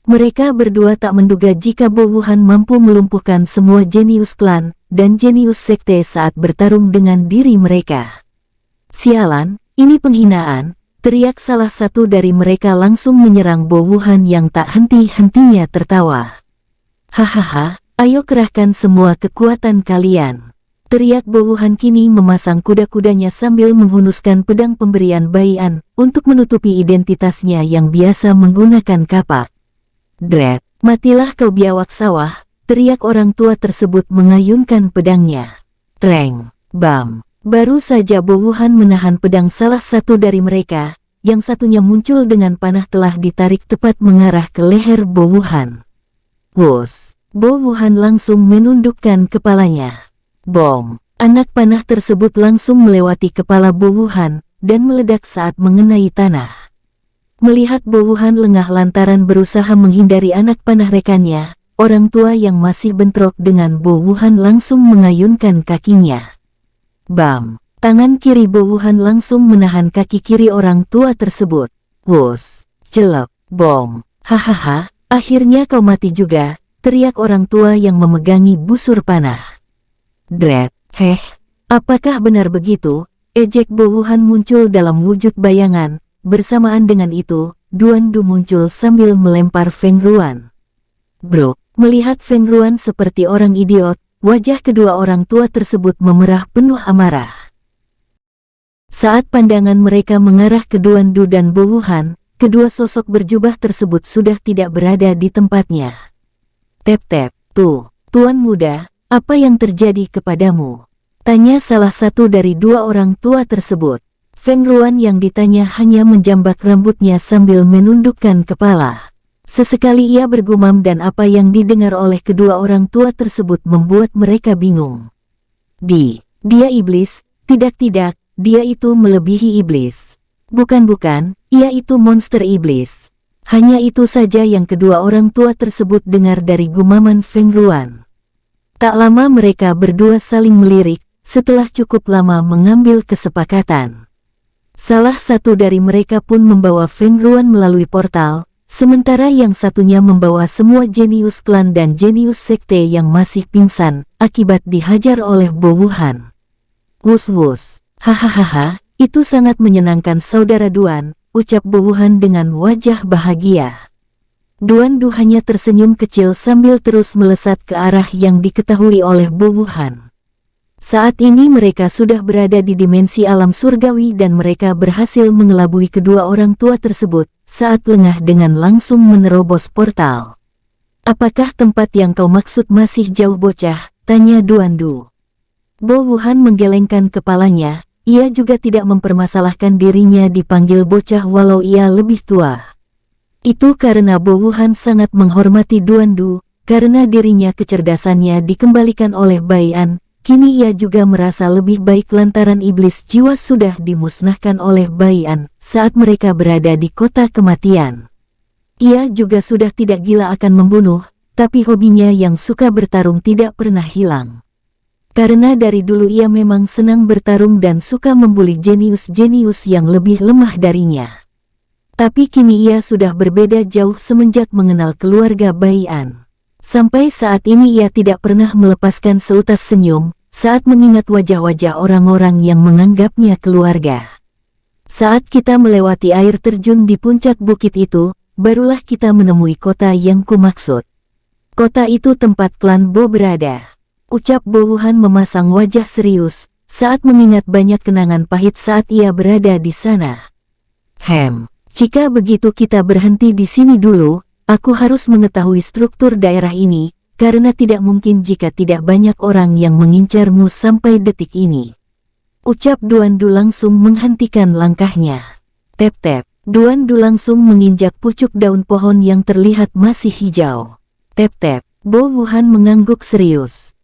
Mereka berdua tak menduga jika Bo Wuhan mampu melumpuhkan semua jenius klan dan jenius sekte saat bertarung dengan diri mereka. Sialan, ini penghinaan, teriak salah satu dari mereka langsung menyerang Bo Wuhan yang tak henti-hentinya tertawa. Hahaha, ayo kerahkan semua kekuatan kalian. Teriak Bo Wuhan kini memasang kuda-kudanya sambil menghunuskan pedang pemberian baian untuk menutupi identitasnya yang biasa menggunakan kapak. Dret, matilah kau biawak sawah, teriak orang tua tersebut mengayunkan pedangnya. Treng, bam. Baru saja Bo Wuhan menahan pedang salah satu dari mereka, yang satunya muncul dengan panah telah ditarik tepat mengarah ke leher Bo Wuhan. Wus, Bo Wuhan langsung menundukkan kepalanya. Bom, anak panah tersebut langsung melewati kepala Bo Wuhan, dan meledak saat mengenai tanah. Melihat Bo Wuhan lengah lantaran berusaha menghindari anak panah rekannya, orang tua yang masih bentrok dengan Bo Wuhan langsung mengayunkan kakinya. Bam! Tangan kiri Bo Wuhan langsung menahan kaki kiri orang tua tersebut. Wus! Jelek! Bom! Hahaha! Akhirnya kau mati juga, teriak orang tua yang memegangi busur panah. Dret! Heh! Apakah benar begitu? Ejek Bo Wuhan muncul dalam wujud bayangan. Bersamaan dengan itu, Duan Du muncul sambil melempar Feng Ruan. Brok! Melihat Feng Ruan seperti orang idiot, wajah kedua orang tua tersebut memerah penuh amarah. Saat pandangan mereka mengarah ke Duan Du dan Bo Wuhan, kedua sosok berjubah tersebut sudah tidak berada di tempatnya. Tep-tep, tuh, tuan muda, apa yang terjadi kepadamu? Tanya salah satu dari dua orang tua tersebut. Feng Ruan yang ditanya hanya menjambak rambutnya sambil menundukkan kepala. Sesekali ia bergumam dan apa yang didengar oleh kedua orang tua tersebut membuat mereka bingung. Dia iblis, tidak, dia itu melebihi iblis. Bukan, ia itu monster iblis. Hanya itu saja yang kedua orang tua tersebut dengar dari gumaman Feng Ruan. Tak lama mereka berdua saling melirik, setelah cukup lama mengambil kesepakatan. Salah satu dari mereka pun membawa Feng Ruan melalui portal, sementara yang satunya membawa semua jenius klan dan jenius sekte yang masih pingsan akibat dihajar oleh Bo Wuhan. Wus-wus, hahaha, itu sangat menyenangkan saudara Duan, ucap Bowohan dengan wajah bahagia. Duandu hanya tersenyum kecil sambil terus melesat ke arah yang diketahui oleh Bowohan. Saat ini mereka sudah berada di dimensi alam surgawi dan mereka berhasil mengelabui kedua orang tua tersebut saat lengah dengan langsung menerobos portal. Apakah tempat yang kau maksud masih jauh bocah? Tanya Duandu. Bowohan menggelengkan kepalanya, ia juga tidak mempermasalahkan dirinya dipanggil bocah walau ia lebih tua. Itu karena Bowohan sangat menghormati Duandu, karena dirinya kecerdasannya dikembalikan oleh Baian, kini ia juga merasa lebih baik lantaran iblis jiwa sudah dimusnahkan oleh Baian saat mereka berada di kota kematian. Ia juga sudah tidak gila akan membunuh, tapi hobinya yang suka bertarung tidak pernah hilang. Karena dari dulu ia memang senang bertarung dan suka membuli jenius-jenius yang lebih lemah darinya. Tapi kini ia sudah berbeda jauh semenjak mengenal keluarga Baian. Sampai saat ini ia tidak pernah melepaskan seutas senyum saat mengingat wajah-wajah orang-orang yang menganggapnya keluarga. Saat kita melewati air terjun di puncak bukit itu, barulah kita menemui kota yang kumaksud. Kota itu tempat klan Bo berada. Ucap Bowohan memasang wajah serius saat mengingat banyak kenangan pahit saat ia berada di sana. Jika begitu kita berhenti di sini dulu, aku harus mengetahui struktur daerah ini, karena tidak mungkin jika tidak banyak orang yang mengincarmu sampai detik ini. Ucap Duandu langsung menghentikan langkahnya. Tep-tep, Duandu langsung menginjak pucuk daun pohon yang terlihat masih hijau. Tep-tep, Bowohan mengangguk serius.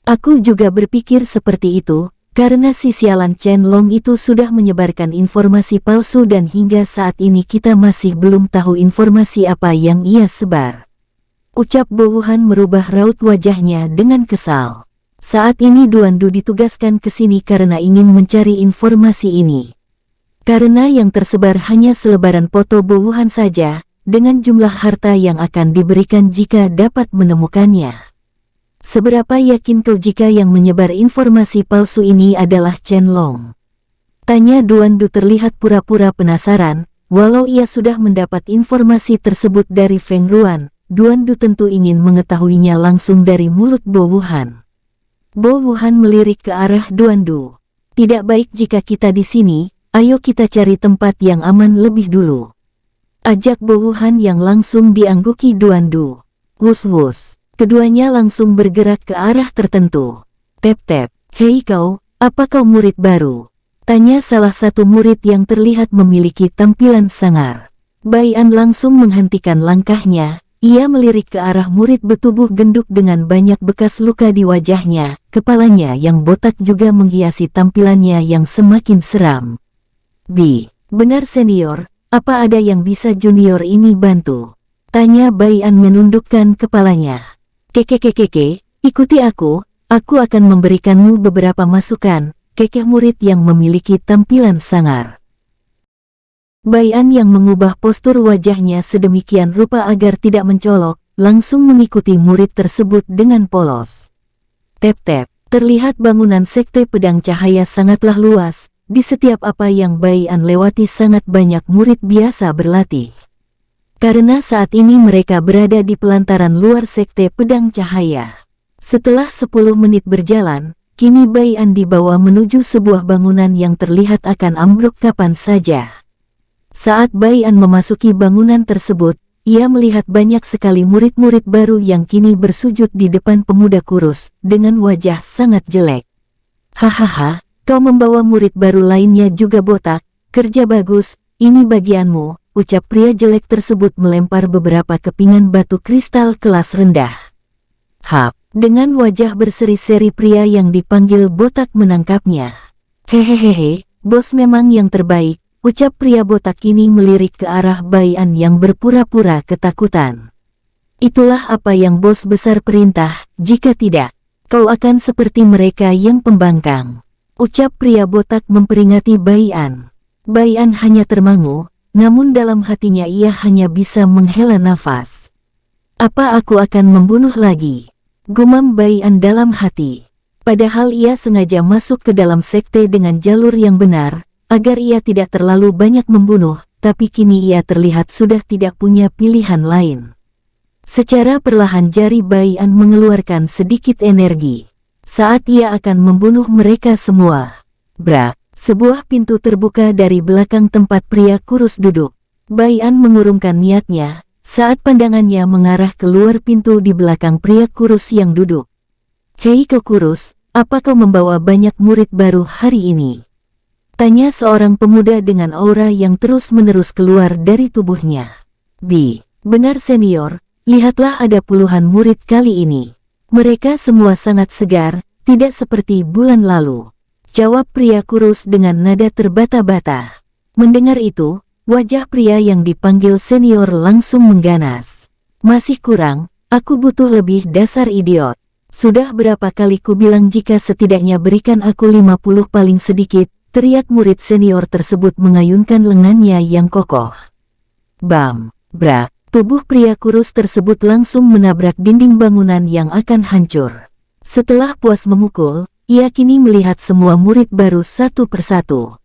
Aku juga berpikir seperti itu, karena si sialan Chen Long itu sudah menyebarkan informasi palsu dan hingga saat ini kita masih belum tahu informasi apa yang ia sebar. Ucap Bowohan merubah raut wajahnya dengan kesal. Saat ini Duandu ditugaskan ke sini karena ingin mencari informasi ini. Karena yang tersebar hanya selebaran foto Bowohan saja, dengan jumlah harta yang akan diberikan jika dapat menemukannya. Seberapa yakin kau jika yang menyebar informasi palsu ini adalah Chen Long? Tanya Duandu terlihat pura-pura penasaran, walau ia sudah mendapat informasi tersebut dari Feng Ruan, Duandu tentu ingin mengetahuinya langsung dari mulut Bowohan. Bowohan melirik ke arah Duandu. Tidak baik jika kita di sini, ayo kita cari tempat yang aman lebih dulu. Ajak Bowohan yang langsung diangguki Duandu. Wus-wus. Keduanya langsung bergerak ke arah tertentu. Tep-tep, hei kau, apa kau murid baru? Tanya salah satu murid yang terlihat memiliki tampilan sangar. Baian langsung menghentikan langkahnya, ia melirik ke arah murid bertubuh genduk dengan banyak bekas luka di wajahnya, kepalanya yang botak juga menghiasi tampilannya yang semakin seram. Benar senior, apa ada yang bisa junior ini bantu? Tanya Baian menundukkan kepalanya. Kekekekeke, ikuti aku akan memberikanmu beberapa masukan, kekeh murid yang memiliki tampilan sangar. Baian yang mengubah postur wajahnya sedemikian rupa agar tidak mencolok, langsung mengikuti murid tersebut dengan polos. Tep-tep, terlihat bangunan sekte pedang cahaya sangatlah luas, di setiap apa yang Baian lewati sangat banyak murid biasa berlatih. Karena saat ini mereka berada di pelantaran luar sekte pedang cahaya. Setelah 10 menit berjalan, kini Baian dibawa menuju sebuah bangunan yang terlihat akan ambruk kapan saja. Saat Baian memasuki bangunan tersebut, ia melihat banyak sekali murid-murid baru yang kini bersujud di depan pemuda kurus, dengan wajah sangat jelek. Hahaha, kau membawa murid baru lainnya juga botak, kerja bagus, ini bagianmu. Ucap pria jelek tersebut melempar beberapa kepingan batu kristal kelas rendah. Dengan wajah berseri-seri pria yang dipanggil botak menangkapnya. Hehehehe, bos memang yang terbaik, ucap pria botak ini melirik ke arah Baian yang berpura-pura ketakutan. Itulah apa yang bos besar perintah, jika tidak, kau akan seperti mereka yang pembangkang. Ucap pria botak memperingati Baian. Baian hanya termangu. Namun dalam hatinya ia hanya bisa menghela nafas. Apa aku akan membunuh lagi? Gumam Baian dalam hati. Padahal ia sengaja masuk ke dalam sekte dengan jalur yang benar, agar ia tidak terlalu banyak membunuh, tapi kini ia terlihat sudah tidak punya pilihan lain. Secara perlahan jari Bai An mengeluarkan sedikit energi. Saat ia akan membunuh mereka semua. Brak, sebuah pintu terbuka dari belakang tempat pria kurus duduk. Bai An mengurungkan niatnya saat pandangannya mengarah keluar pintu di belakang pria kurus yang duduk. "Hei kau kurus, apa kau membawa banyak murid baru hari ini?" tanya seorang pemuda dengan aura yang terus-menerus keluar dari tubuhnya. Benar senior, lihatlah ada puluhan murid kali ini. Mereka semua sangat segar, tidak seperti bulan lalu," jawab pria kurus dengan nada terbata-bata. Mendengar itu, wajah pria yang dipanggil senior langsung mengganas. "Masih kurang, aku butuh lebih, dasar idiot. Sudah berapa kali ku bilang jika setidaknya berikan aku 50 paling sedikit," teriak murid senior tersebut mengayunkan lengannya yang kokoh. Bam, brak, tubuh pria kurus tersebut langsung menabrak dinding bangunan yang akan hancur. Setelah puas memukul, ia kini melihat semua murid baru satu persatu.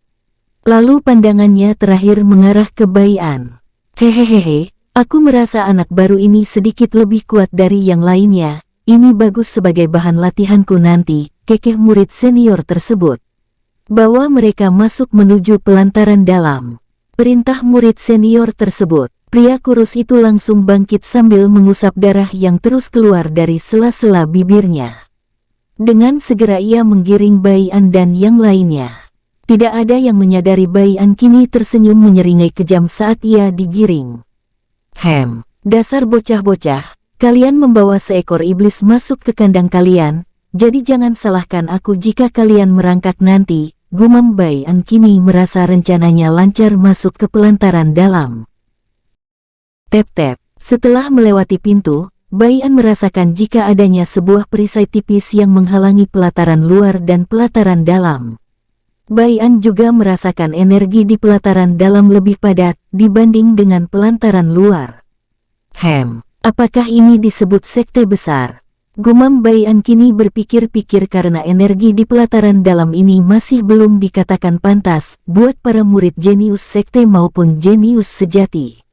Lalu pandangannya terakhir mengarah ke Bai An. "Hehehe, aku merasa anak baru ini sedikit lebih kuat dari yang lainnya. Ini bagus sebagai bahan latihanku nanti," kekeh murid senior tersebut. "Bawa mereka masuk menuju pelantaran dalam," perintah murid senior tersebut. Pria kurus itu langsung bangkit sambil mengusap darah yang terus keluar dari sela-sela bibirnya. Dengan segera ia menggiring Bai An dan yang lainnya. Tidak ada yang menyadari Bai An kini tersenyum menyeringai kejam saat ia digiring. Dasar bocah-bocah, kalian membawa seekor iblis masuk ke kandang kalian, jadi jangan salahkan aku jika kalian merangkak nanti," gumam Bai An kini merasa rencananya lancar masuk ke pelantaran dalam. Tep-tep, setelah melewati pintu, Bai An merasakan jika adanya sebuah perisai tipis yang menghalangi pelataran luar dan pelataran dalam. Bai An juga merasakan energi di pelataran dalam lebih padat dibanding dengan pelantaran luar. Apakah ini disebut sekte besar? Gumam Bai An kini berpikir-pikir karena energi di pelataran dalam ini masih belum dikatakan pantas buat para murid jenius sekte maupun jenius sejati.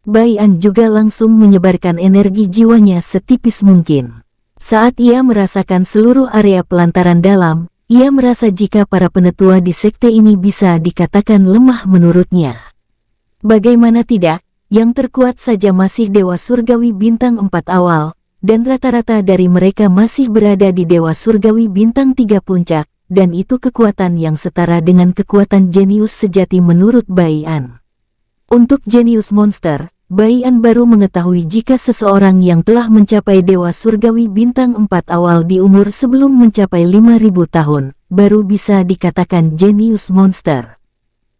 Bai An juga langsung menyebarkan energi jiwanya setipis mungkin. Saat ia merasakan seluruh area pelantaran dalam, ia merasa jika para penetua di sekte ini bisa dikatakan lemah menurutnya. Bagaimana tidak, yang terkuat saja masih Dewa Surgawi Bintang 4 awal, dan rata-rata dari mereka masih berada di Dewa Surgawi Bintang 3 puncak, dan itu kekuatan yang setara dengan kekuatan jenius sejati menurut Bai An. Untuk jenius monster, Bai An baru mengetahui jika seseorang yang telah mencapai Dewa Surgawi Bintang 4 awal di umur sebelum mencapai 5.000 tahun, baru bisa dikatakan jenius monster.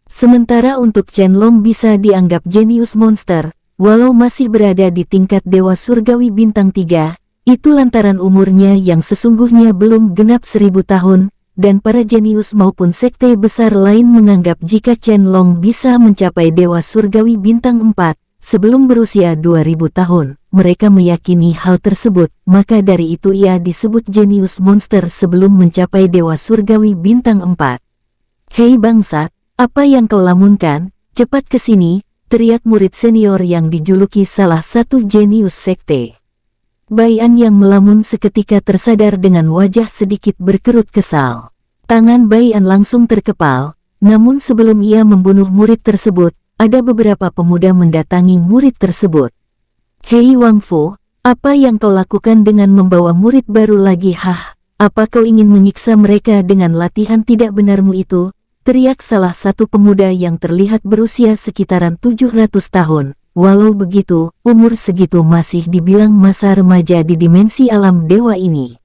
Sementara untuk Chen-Long bisa dianggap jenius monster, walau masih berada di tingkat Dewa Surgawi Bintang 3, itu lantaran umurnya yang sesungguhnya belum genap 1.000 tahun, dan para jenius maupun sekte besar lain menganggap jika Chen-Long bisa mencapai Dewa Surgawi Bintang 4, sebelum berusia 2.000 tahun, mereka meyakini hal tersebut, maka dari itu ia disebut jenius monster sebelum mencapai Dewa Surgawi Bintang 4. "Hei bangsat, apa yang kau lamunkan? Cepat ke sini," teriak murid senior yang dijuluki salah satu jenius sekte. Bai An yang melamun seketika tersadar dengan wajah sedikit berkerut kesal. Tangan Bai An langsung terkepal, namun sebelum ia membunuh murid tersebut, ada beberapa pemuda mendatangi murid tersebut. "Hei Wang Fu, apa yang kau lakukan dengan membawa murid baru lagi? Apa kau ingin menyiksa mereka dengan latihan tidak benarmu itu?" teriak salah satu pemuda yang terlihat berusia sekitaran 700 tahun. Walau begitu, umur segitu masih dibilang masa remaja di dimensi alam dewa ini.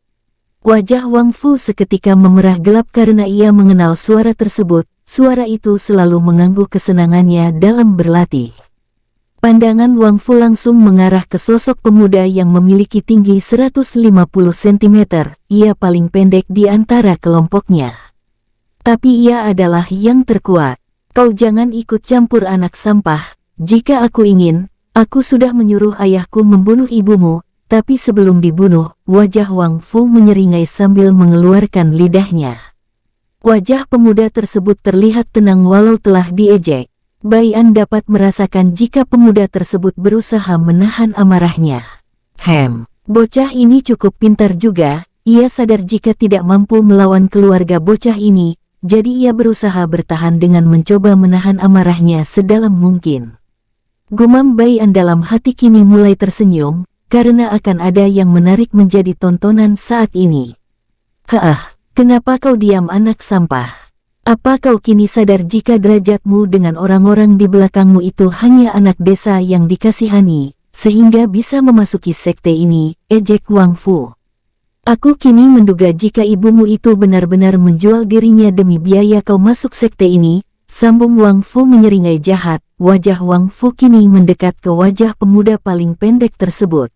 Wajah Wang Fu seketika memerah gelap karena ia mengenal suara tersebut. Suara itu selalu mengganggu kesenangannya dalam berlatih. Pandangan Wang Fu langsung mengarah ke sosok pemuda yang memiliki tinggi 150 cm. Ia paling pendek di antara kelompoknya. Tapi ia adalah yang terkuat. "Kau jangan ikut campur anak sampah. Jika aku ingin, aku sudah menyuruh ayahku membunuh ibumu." Tapi sebelum dibunuh, wajah Wang Fu menyeringai sambil mengeluarkan lidahnya. Wajah pemuda tersebut terlihat tenang walau telah diejek. Baian dapat merasakan jika pemuda tersebut berusaha menahan amarahnya. Bocah ini cukup pintar juga, ia sadar jika tidak mampu melawan keluarga bocah ini, jadi ia berusaha bertahan dengan mencoba menahan amarahnya sedalam mungkin. Gumam Baian dalam hati kini mulai tersenyum, karena akan ada yang menarik menjadi tontonan saat ini. Kenapa kau diam anak sampah? Apa kau kini sadar jika derajatmu dengan orang-orang di belakangmu itu hanya anak desa yang dikasihani, sehingga bisa memasuki sekte ini, ejek Wang Fu. Aku kini menduga jika ibumu itu benar-benar menjual dirinya demi biaya kau masuk sekte ini, sambung Wang Fu menyeringai jahat. Wajah Wang Fu kini mendekat ke wajah pemuda paling pendek tersebut.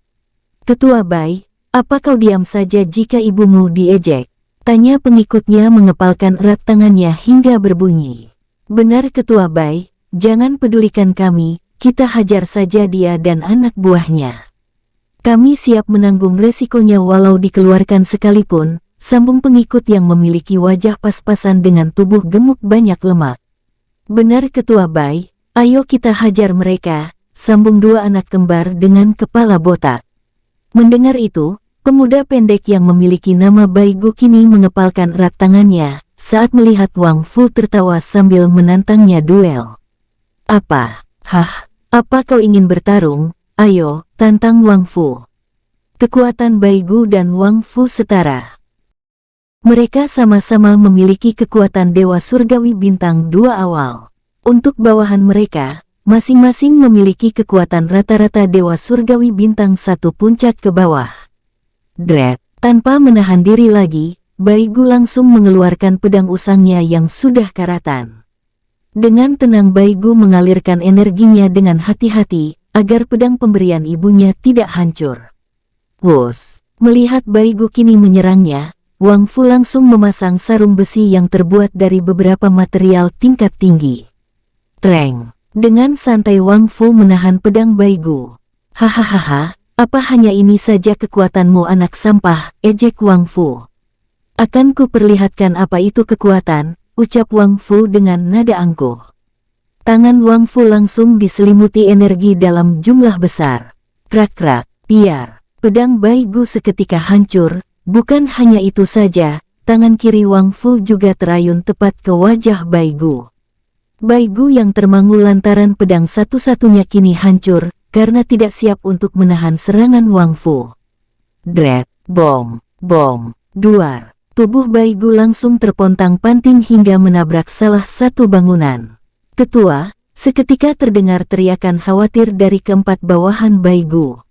Ketua Bai, apa kau diam saja jika ibumu diejek? Tanya pengikutnya mengepalkan erat tangannya hingga berbunyi. Benar Ketua Bai, jangan pedulikan kami, kita hajar saja dia dan anak buahnya. Kami siap menanggung resikonya walau dikeluarkan sekalipun, sambung pengikut yang memiliki wajah pas-pasan dengan tubuh gemuk banyak lemak. Benar Ketua Bai, ayo kita hajar mereka, sambung dua anak kembar dengan kepala botak. Mendengar itu, pemuda pendek yang memiliki nama Baigu kini mengepalkan erat tangannya saat melihat Wang Fu tertawa sambil menantangnya duel. Apa kau ingin bertarung? Ayo, tantang Wang Fu. Kekuatan Baigu dan Wang Fu setara. Mereka sama-sama memiliki kekuatan Dewa Surgawi Bintang 2 awal. Untuk bawahan mereka, masing-masing memiliki kekuatan rata-rata Dewa Surgawi Bintang 1 puncak ke bawah. Tanpa menahan diri lagi, Baigu langsung mengeluarkan pedang usangnya yang sudah karatan. Dengan tenang Baigu mengalirkan energinya dengan hati-hati, agar pedang pemberian ibunya tidak hancur. Melihat Baigu kini menyerangnya, Wang Fu langsung memasang sarung besi yang terbuat dari beberapa material tingkat tinggi. Dengan santai Wang Fu menahan pedang Baigu. Apa hanya ini saja kekuatanmu anak sampah, ejek Wang Fu. Akan ku perlihatkan apa itu kekuatan, ucap Wang Fu dengan nada angkuh. Tangan Wang Fu langsung diselimuti energi dalam jumlah besar. Krak-krak, piar. Pedang Baigu seketika hancur, bukan hanya itu saja, tangan kiri Wang Fu juga terayun tepat ke wajah Baigu. Baigu yang termangu lantaran pedang satu-satunya kini hancur, karena tidak siap untuk menahan serangan Wang Fu. Bom, duar. Tubuh Baigu langsung terpontang-panting hingga menabrak salah satu bangunan. Ketua, seketika terdengar teriakan khawatir dari keempat bawahan Baigu.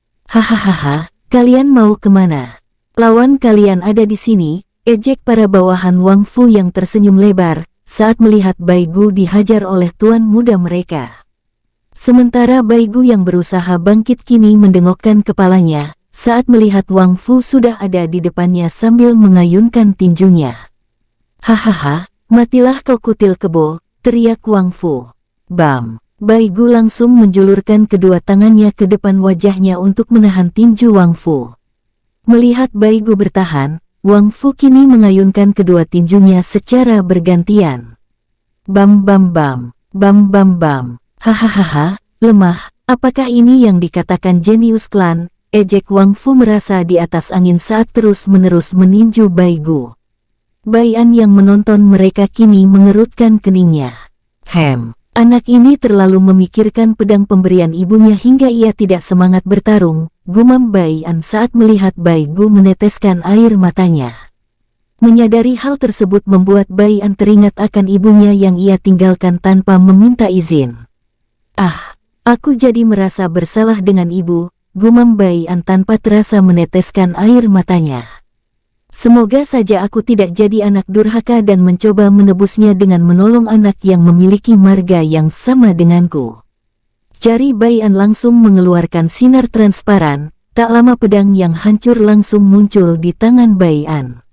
Kalian mau kemana? Lawan kalian ada di sini, ejek para bawahan Wang Fu yang tersenyum lebar, saat melihat Baigu dihajar oleh tuan muda mereka. Sementara Baigu yang berusaha bangkit kini mendengokkan kepalanya, saat melihat Wang Fu sudah ada di depannya sambil mengayunkan tinjunya. Matilah kau kutil kebo, teriak Wang Fu. Bam! Baigu langsung menjulurkan kedua tangannya ke depan wajahnya untuk menahan tinju Wang Fu. Melihat Baigu bertahan, Wang Fu kini mengayunkan kedua tinjunya secara bergantian. Bam bam bam, bam bam bam. Lemah, apakah ini yang dikatakan jenius klan? Ejek Wang Fu merasa di atas angin saat terus-menerus meninju Baigu. Baian yang menonton mereka kini mengerutkan keningnya. Anak ini terlalu memikirkan pedang pemberian ibunya hingga ia tidak semangat bertarung, gumam Baian saat melihat Baigu meneteskan air matanya. Menyadari hal tersebut membuat Baian teringat akan ibunya yang ia tinggalkan tanpa meminta izin. Aku jadi merasa bersalah dengan ibu, gumam Baian tanpa terasa meneteskan air matanya. Semoga saja aku tidak jadi anak durhaka dan mencoba menebusnya dengan menolong anak yang memiliki marga yang sama denganku. Jari Baian langsung mengeluarkan sinar transparan, tak lama pedang yang hancur langsung muncul di tangan Baian.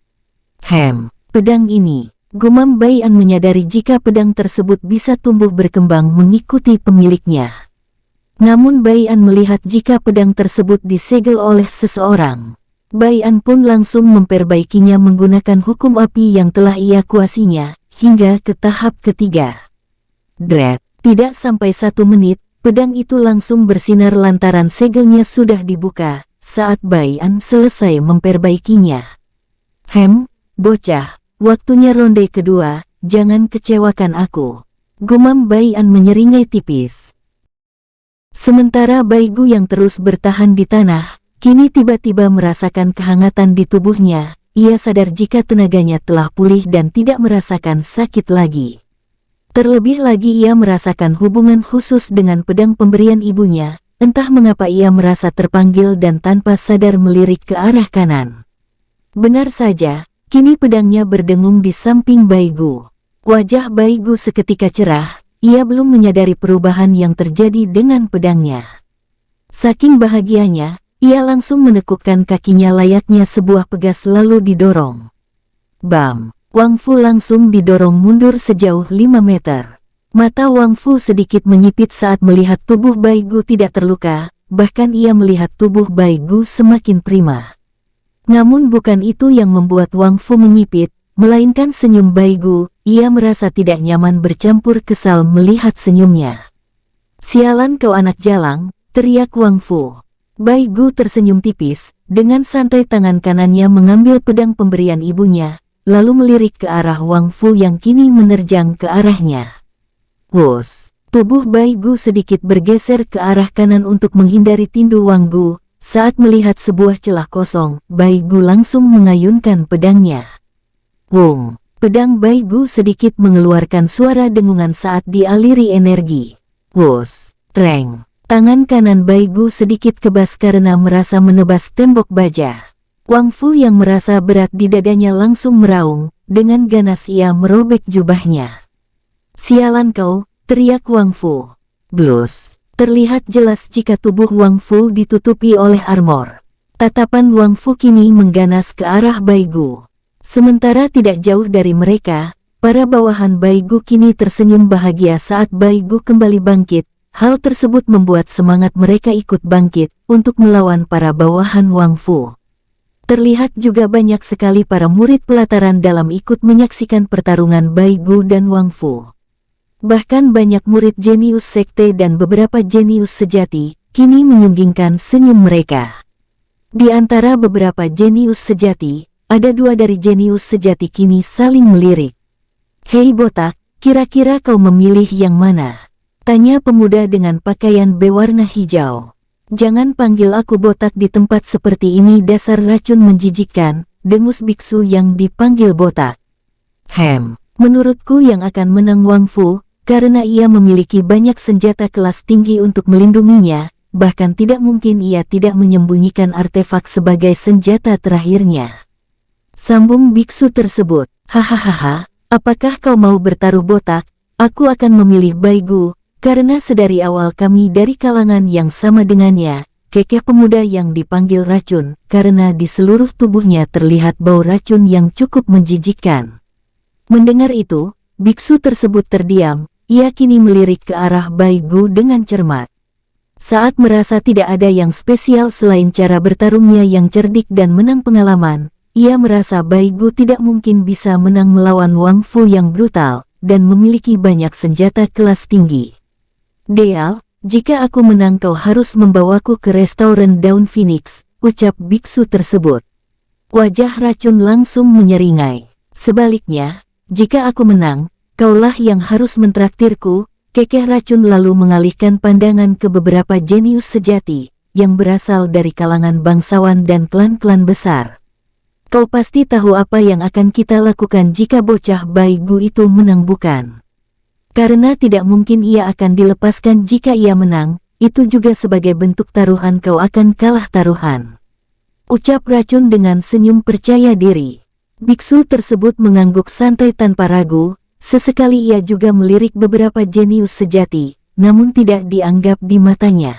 Pedang ini. Gumam Baian menyadari jika pedang tersebut bisa tumbuh berkembang mengikuti pemiliknya. Namun Baian melihat jika pedang tersebut disegel oleh seseorang. Baian pun langsung memperbaikinya menggunakan hukum api yang telah ia kuasinya, hingga ke tahap ketiga. Tidak sampai 1 menit, pedang itu langsung bersinar lantaran segelnya sudah dibuka, saat Bai An selesai memperbaikinya. Bocah, waktunya ronde kedua, jangan kecewakan aku. Gumam Bai An menyeringai tipis. Sementara Bai Gu yang terus bertahan di tanah, kini tiba-tiba merasakan kehangatan di tubuhnya. Ia sadar jika tenaganya telah pulih dan tidak merasakan sakit lagi. Terlebih lagi ia merasakan hubungan khusus dengan pedang pemberian ibunya. Entah mengapa ia merasa terpanggil dan tanpa sadar melirik ke arah kanan. Benar saja, kini pedangnya berdengung di samping Bai Gu. Wajah Bai Gu seketika cerah, ia belum menyadari perubahan yang terjadi dengan pedangnya. Saking bahagianya, ia langsung menekukkan kakinya layaknya sebuah pegas lalu didorong. Bam! Wang Fu langsung didorong mundur sejauh 5 meter. Mata Wang Fu sedikit menyipit saat melihat tubuh Bai Gu tidak terluka, bahkan ia melihat tubuh Bai Gu semakin prima. Namun bukan itu yang membuat Wang Fu menyipit, melainkan senyum Bai Gu. Ia merasa tidak nyaman bercampur kesal melihat senyumnya. "Sialan kau anak jalang," teriak Wang Fu. Bai Gu tersenyum tipis, dengan santai tangan kanannya mengambil pedang pemberian ibunya, lalu melirik ke arah Wang Fu yang kini menerjang ke arahnya. Wus! Tubuh Bai Gu sedikit bergeser ke arah kanan untuk menghindari tindu Wang Gu. Saat melihat sebuah celah kosong, Bai Gu langsung mengayunkan pedangnya. Wung! Pedang Bai Gu sedikit mengeluarkan suara dengungan saat dialiri energi. Wus! Treng! Tangan kanan Bai Gu sedikit kebas karena merasa menebas tembok baja. Wang Fu yang merasa berat di dadanya langsung meraung, dengan ganas ia merobek jubahnya. "Sialan kau!" teriak Wang Fu. Blus! Terlihat jelas jika tubuh Wang Fu ditutupi oleh armor. Tatapan Wang Fu kini mengganas ke arah Bai Gu. Sementara tidak jauh dari mereka, para bawahan Bai Gu kini tersenyum bahagia saat Bai Gu kembali bangkit. Hal tersebut membuat semangat mereka ikut bangkit untuk melawan para bawahan Wang Fu. Terlihat juga banyak sekali para murid pelataran dalam ikut menyaksikan pertarungan Bai Gu dan Wang Fu. Bahkan banyak murid jenius sekte dan beberapa jenius sejati kini menyunggingkan senyum mereka. Di antara beberapa jenius sejati, ada 2 dari jenius sejati kini saling melirik. "Hei botak, kira-kira kau memilih yang mana?" tanya pemuda dengan pakaian berwarna hijau. "Jangan panggil aku botak di tempat seperti ini, dasar racun menjijikkan," dengus biksu yang dipanggil botak. Menurutku yang akan menang Wang Fu, karena ia memiliki banyak senjata kelas tinggi untuk melindunginya, bahkan tidak mungkin ia tidak menyembunyikan artefak sebagai senjata terakhirnya. Sambung biksu tersebut. "Hahaha, apakah kau mau bertaruh botak? Aku akan memilih Bai Gu, karena sedari awal kami dari kalangan yang sama dengannya," kekeh pemuda yang dipanggil racun, karena di seluruh tubuhnya terlihat bau racun yang cukup menjijikkan. Mendengar itu, biksu tersebut terdiam, ia kini melirik ke arah Bai Gu dengan cermat. Saat merasa tidak ada yang spesial selain cara bertarungnya yang cerdik dan menang pengalaman, ia merasa Bai Gu tidak mungkin bisa menang melawan Wang Fu yang brutal, dan memiliki banyak senjata kelas tinggi. "Deal, jika aku menang kau harus membawaku ke restoran Daun Phoenix," ucap biksu tersebut. Wajah racun langsung menyeringai. "Sebaliknya, jika aku menang, kaulah yang harus mentraktirku," kekeh racun lalu mengalihkan pandangan ke beberapa jenius sejati, yang berasal dari kalangan bangsawan dan klan-klan besar. "Kau pasti tahu apa yang akan kita lakukan jika bocah Bai Gu itu menang, bukan? Karena tidak mungkin ia akan dilepaskan jika ia menang, itu juga sebagai bentuk taruhan kau akan kalah taruhan," ucap racun dengan senyum percaya diri. Biksu tersebut mengangguk santai tanpa ragu, sesekali ia juga melirik beberapa jenius sejati, namun tidak dianggap di matanya.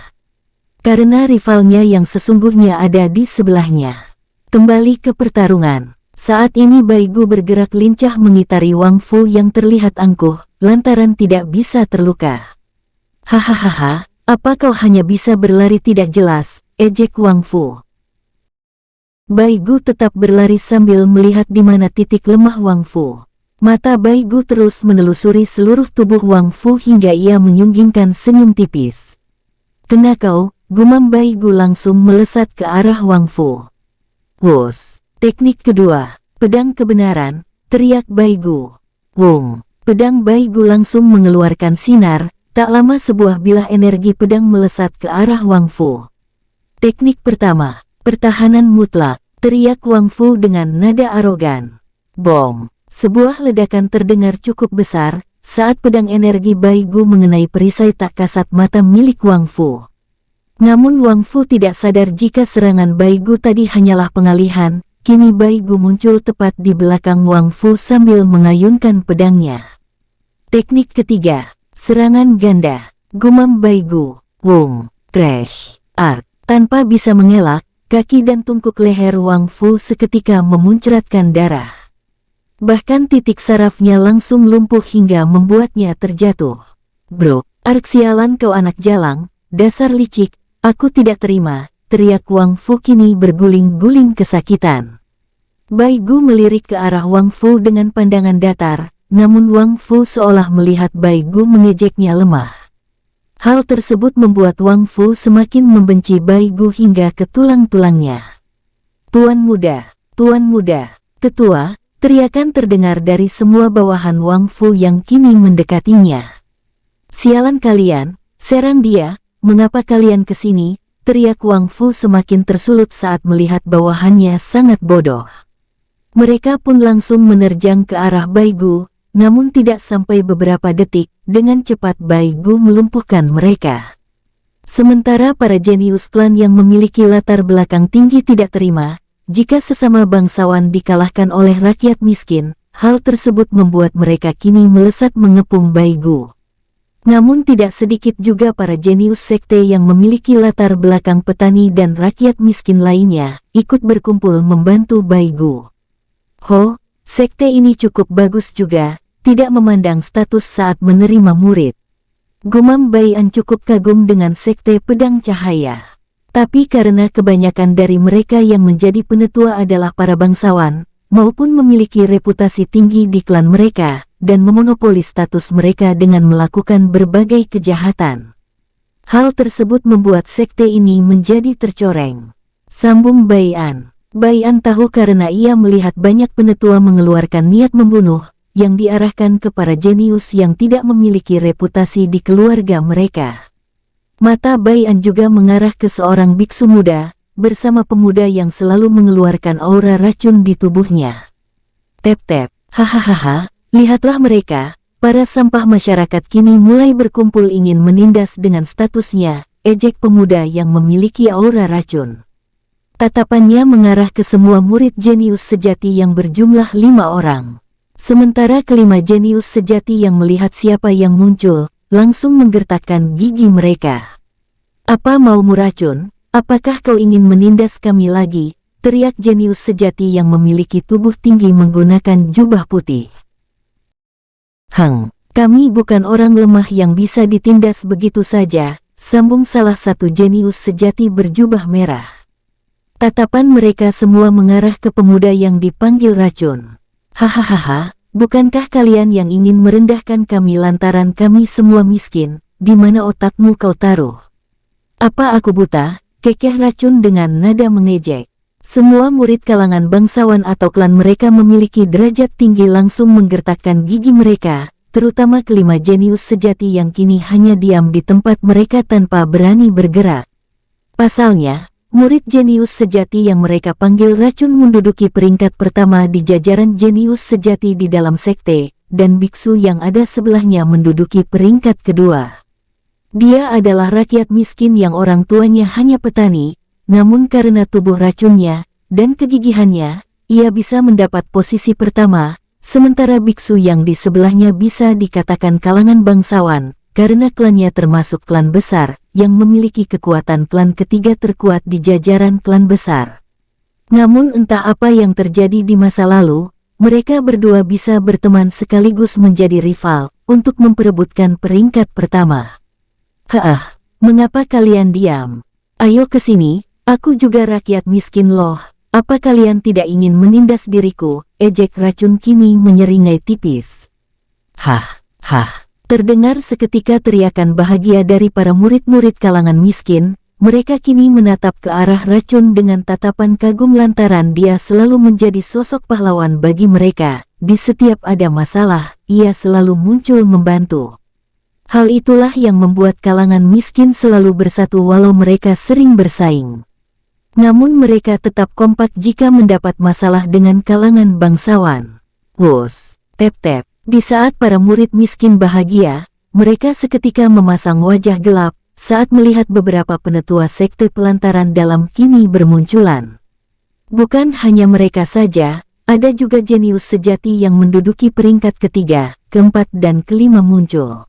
Karena rivalnya yang sesungguhnya ada di sebelahnya. Kembali ke pertarungan. Saat ini Bai Gu bergerak lincah mengitari Wang Fu yang terlihat angkuh, lantaran tidak bisa terluka. "Hahaha, apa kau hanya bisa berlari tidak jelas?" ejek Wang Fu. Bai Gu tetap berlari sambil melihat di mana titik lemah Wang Fu. Mata Bai Gu terus menelusuri seluruh tubuh Wang Fu hingga ia menyunggingkan senyum tipis. "Kena kau," gumam Bai Gu langsung melesat ke arah Wang Fu. "Wus!" Teknik kedua, pedang kebenaran, teriak Bai Gu. Wung! Pedang Bai Gu langsung mengeluarkan sinar, tak lama sebuah bilah energi pedang melesat ke arah Wang Fu. Teknik pertama, pertahanan mutlak, teriak Wang Fu dengan nada arogan. Bom! Sebuah ledakan terdengar cukup besar, saat pedang energi Bai Gu mengenai perisai tak kasat mata milik Wang Fu. Namun Wang Fu tidak sadar jika serangan Bai Gu tadi hanyalah pengalihan, kini Bai Gu muncul tepat di belakang Wang Fu sambil mengayunkan pedangnya. Teknik ketiga, serangan ganda, gumam Bai Gu. Wung! Crash! Art! Tanpa bisa mengelak, kaki dan tungkuk leher Wang Fu seketika memuncratkan darah. Bahkan titik sarafnya langsung lumpuh hingga membuatnya terjatuh. "Brok, ark sialan kau anak jalang, dasar licik, aku tidak terima," teriak Wang Fu kini berguling-guling kesakitan. Bai Gu melirik ke arah Wang Fu dengan pandangan datar, namun Wang Fu seolah melihat Bai Gu mengejeknya lemah. Hal tersebut membuat Wang Fu semakin membenci Bai Gu hingga ke tulang-tulangnya. Tuan muda, ketua!" Teriakan terdengar dari semua bawahan Wang Fu yang kini mendekatinya. "Sialan kalian, serang dia, mengapa kalian kesini?" teriak Wang Fu semakin tersulut saat melihat bawahannya sangat bodoh. Mereka pun langsung menerjang ke arah Bai Gu, namun tidak sampai beberapa detik, dengan cepat Bai Gu melumpuhkan mereka. Sementara para jenius klan yang memiliki latar belakang tinggi tidak terima, jika sesama bangsawan dikalahkan oleh rakyat miskin, hal tersebut membuat mereka kini melesat mengepung Bai Gu. Namun tidak sedikit juga para jenius sekte yang memiliki latar belakang petani dan rakyat miskin lainnya, ikut berkumpul membantu Bai Gu. "Ho, sekte ini cukup bagus juga, tidak memandang status saat menerima murid," gumam Bai An cukup kagum dengan sekte pedang cahaya. Tapi karena kebanyakan dari mereka yang menjadi penetua adalah para bangsawan, maupun memiliki reputasi tinggi di klan mereka, dan memonopoli status mereka dengan melakukan berbagai kejahatan. Hal tersebut membuat sekte ini menjadi tercoreng. Sambung Bai An. Bai An tahu karena ia melihat banyak penetua mengeluarkan niat membunuh, yang diarahkan ke para jenius yang tidak memiliki reputasi di keluarga mereka. Mata Bai An juga mengarah ke seorang biksu muda, bersama pemuda yang selalu mengeluarkan aura racun di tubuhnya. "Tep-tep, hahaha, lihatlah mereka, para sampah masyarakat kini mulai berkumpul ingin menindas dengan statusnya," ejek pemuda yang memiliki aura racun. Tatapannya mengarah ke semua murid jenius sejati yang berjumlah 5 orang. Sementara kelima jenius sejati yang melihat siapa yang muncul, langsung menggertakkan gigi mereka. "Apa maumu racun? Apakah kau ingin menindas kami lagi?" teriak jenius sejati yang memiliki tubuh tinggi menggunakan jubah putih. Kami bukan orang lemah yang bisa ditindas begitu saja," sambung salah satu jenius sejati berjubah merah. Tatapan mereka semua mengarah ke pemuda yang dipanggil racun. "Hahaha. Bukankah kalian yang ingin merendahkan kami lantaran kami semua miskin? Di mana otakmu kau taruh? Apa aku buta?" kekeh racun dengan nada mengejek. Semua murid kalangan bangsawan atau klan mereka memiliki derajat tinggi langsung menggertakkan gigi mereka, terutama kelima jenius sejati yang kini hanya diam di tempat mereka tanpa berani bergerak. Pasalnya, murid jenius sejati yang mereka panggil racun menduduki peringkat pertama di jajaran jenius sejati di dalam sekte, dan biksu yang ada sebelahnya menduduki peringkat kedua. Dia adalah rakyat miskin yang orang tuanya hanya petani, namun karena tubuh racunnya dan kegigihannya, ia bisa mendapat posisi pertama, sementara biksu yang di sebelahnya bisa dikatakan kalangan bangsawan, karena klannya termasuk klan besar, yang memiliki kekuatan klan ketiga terkuat di jajaran klan besar. Namun entah apa yang terjadi di masa lalu, mereka berdua bisa berteman sekaligus menjadi rival, untuk memperebutkan peringkat pertama. Mengapa kalian diam? Ayo kesini, aku juga rakyat miskin loh, Apa kalian tidak ingin menindas diriku? Ejek racun kini menyeringai tipis. Hah, hah. Terdengar seketika teriakan bahagia dari para murid-murid kalangan miskin. Mereka kini menatap ke arah racun dengan tatapan kagum lantaran dia selalu menjadi sosok pahlawan bagi mereka. Di setiap ada masalah, ia selalu muncul membantu. Hal itulah yang membuat kalangan miskin selalu bersatu walau mereka sering bersaing. Namun mereka tetap kompak jika mendapat masalah dengan kalangan bangsawan. Wus, tep-tep. Di saat para murid miskin bahagia, mereka seketika memasang wajah gelap saat melihat beberapa penetua sekte pelantaran dalam kini bermunculan. Bukan hanya mereka saja, ada juga jenius sejati yang menduduki peringkat ketiga, keempat dan kelima muncul.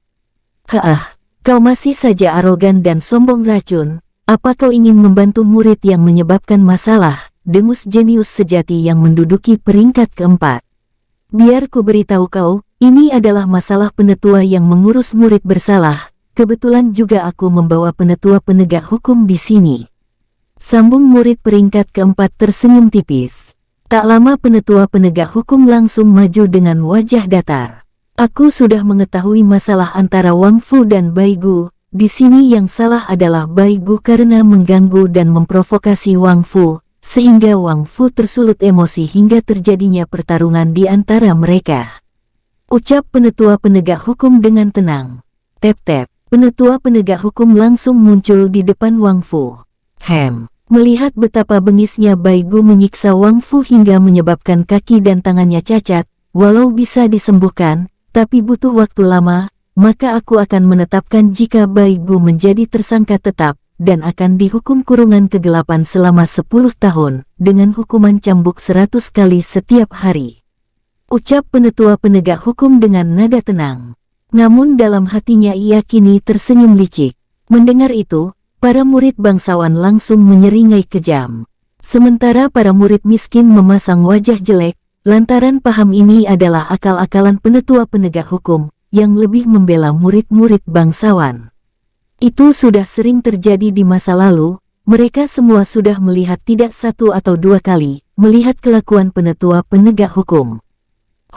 Haah, kau masih saja arogan dan sombong racun. Apa kau ingin membantu murid yang menyebabkan masalah? Dengus jenius sejati yang menduduki peringkat keempat. Biar ku beritahu kau, ini adalah masalah penetua yang mengurus murid bersalah. Kebetulan juga aku membawa penetua penegak hukum di sini. Sambung murid peringkat keempat tersenyum tipis. Tak lama penetua penegak hukum langsung maju dengan wajah datar. Aku sudah mengetahui masalah antara Wang Fu dan Bai Gu. Di sini yang salah adalah Bai Gu karena mengganggu dan memprovokasi Wang Fu, sehingga Wang Fu tersulut emosi hingga terjadinya pertarungan di antara mereka. Ucap penetua penegak hukum dengan tenang. Tep-tep, penetua penegak hukum langsung muncul di depan Wang Fu. Melihat betapa bengisnya Bai Gu menyiksa Wang Fu hingga menyebabkan kaki dan tangannya cacat, walau bisa disembuhkan, tapi butuh waktu lama, maka aku akan menetapkan jika Bai Gu menjadi tersangka tetap, dan akan dihukum kurungan kegelapan selama 10 tahun, dengan hukuman cambuk 100 kali setiap hari. Ucap penetua penegak hukum dengan nada tenang. Namun dalam hatinya ia kini tersenyum licik. Mendengar itu, para murid bangsawan langsung menyeringai kejam. Sementara para murid miskin memasang wajah jelek, lantaran paham ini adalah akal-akalan penetua penegak hukum, yang lebih membela murid-murid bangsawan. Itu sudah sering terjadi di masa lalu, mereka semua sudah melihat tidak satu atau dua kali, melihat kelakuan penetua penegak hukum.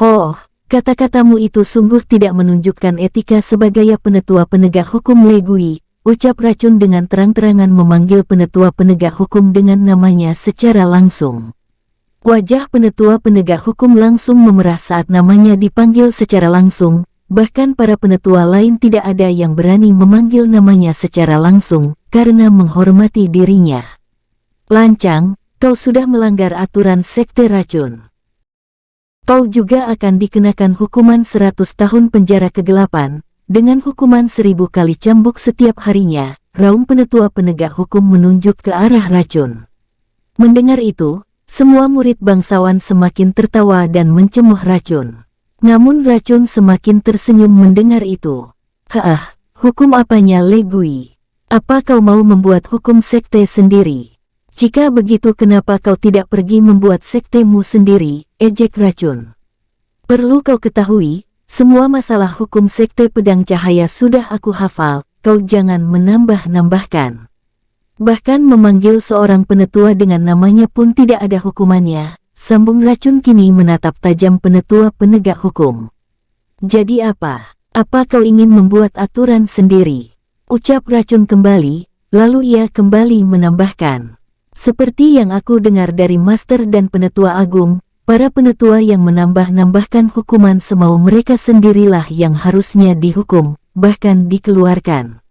Oh, kata-katamu itu sungguh tidak menunjukkan etika sebagai penetua penegak hukum Legui, ucap racun dengan terang-terangan memanggil penetua penegak hukum dengan namanya secara langsung. Wajah penetua penegak hukum langsung memerah saat namanya dipanggil secara langsung. Bahkan para penetua lain tidak ada yang berani memanggil namanya secara langsung, karena menghormati dirinya. Lancang, kau sudah melanggar aturan sekte racun. Kau juga akan dikenakan hukuman 100 tahun penjara kegelapan, dengan hukuman 1000 kali cambuk setiap harinya. Raung penetua penegak hukum menunjuk ke arah racun. Mendengar itu, semua murid bangsawan semakin tertawa dan mencemoh racun. Namun racun semakin tersenyum mendengar itu. Haah, hukum apanya Legui? Apa kau mau membuat hukum sekte sendiri? Jika begitu kenapa kau tidak pergi membuat sektemu sendiri, ejek racun. Perlu kau ketahui, semua masalah hukum sekte pedang cahaya sudah aku hafal, kau jangan menambah-nambahkan. Bahkan memanggil seorang penetua dengan namanya pun tidak ada hukumannya. Sambung racun kini menatap tajam penetua penegak hukum. Jadi apa? Apa kau ingin membuat aturan sendiri? Ucap racun kembali, lalu ia kembali menambahkan. Seperti yang aku dengar dari Master dan Penetua Agung, para penetua yang menambah-nambahkan hukuman semau mereka sendirilah yang harusnya dihukum, bahkan dikeluarkan.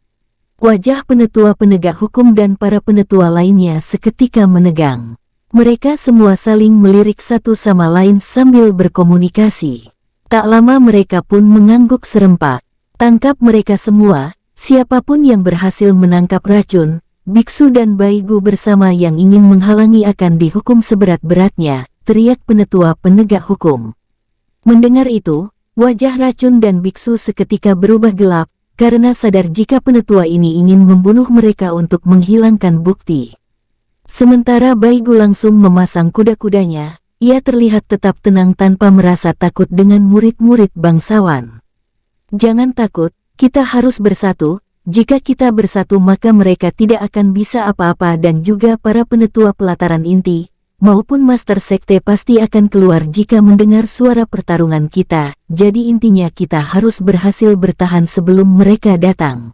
Wajah penetua penegak hukum dan para penetua lainnya seketika menegang. Mereka semua saling melirik satu sama lain sambil berkomunikasi. Tak lama mereka pun mengangguk serempak. Tangkap mereka semua, siapapun yang berhasil menangkap racun, biksu dan Bai Gu bersama yang ingin menghalangi akan dihukum seberat-beratnya, teriak penetua penegak hukum. Mendengar itu, wajah racun dan biksu seketika berubah gelap, karena sadar jika penetua ini ingin membunuh mereka untuk menghilangkan bukti. Sementara Bai Gu langsung memasang kuda-kudanya, ia terlihat tetap tenang tanpa merasa takut dengan murid-murid bangsawan. Jangan takut, kita harus bersatu, jika kita bersatu maka mereka tidak akan bisa apa-apa dan juga para penetua pelataran inti, maupun Master Sekte pasti akan keluar jika mendengar suara pertarungan kita, jadi intinya kita harus berhasil bertahan sebelum mereka datang.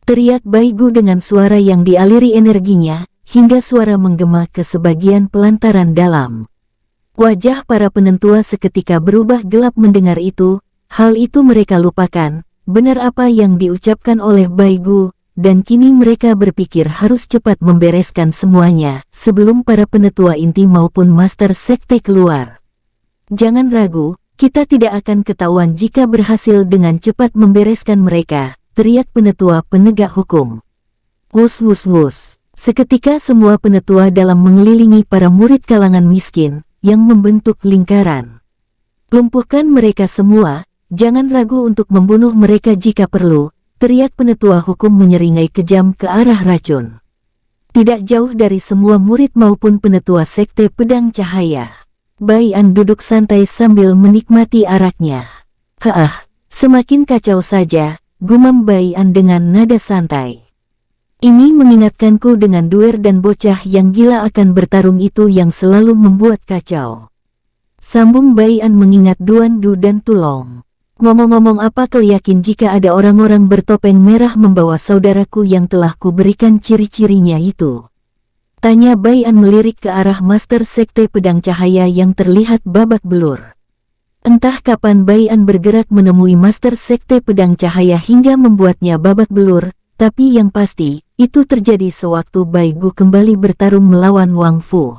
Teriak Baigu dengan suara yang dialiri energinya, hingga suara menggema ke sebagian pelantaran dalam. Wajah para penentua seketika berubah gelap mendengar itu, hal itu mereka lupakan, benar apa yang diucapkan oleh Baigu, dan kini mereka berpikir harus cepat membereskan semuanya, sebelum para penetua inti maupun Master Sekte keluar. Jangan ragu, kita tidak akan ketahuan jika berhasil dengan cepat membereskan mereka, teriak penetua penegak hukum. Wus wus wus. Seketika semua penetua dalam mengelilingi para murid kalangan miskin, yang membentuk lingkaran. Lumpuhkan mereka semua, jangan ragu untuk membunuh mereka jika perlu, teriak penetua hukum menyeringai kejam ke arah racun. Tidak jauh dari semua murid maupun penetua Sekte Pedang Cahaya, Bai An duduk santai sambil menikmati araknya. Haah, semakin kacau saja, gumam Bai An dengan nada santai. Ini mengingatkanku dengan Duer dan bocah yang gila akan bertarung itu yang selalu membuat kacau. Sambung Bai An mengingat Duan Du dan Tulong. Ngomong-ngomong, apa kau yakin jika ada orang-orang bertopeng merah membawa saudaraku yang telah kuberikan ciri-cirinya itu? Tanya Bai An melirik ke arah Master Sekte Pedang Cahaya yang terlihat babak belur. Entah kapan Bai An bergerak menemui Master Sekte Pedang Cahaya hingga membuatnya babak belur, tapi yang pasti, itu terjadi sewaktu Baigu kembali bertarung melawan Wang Fu.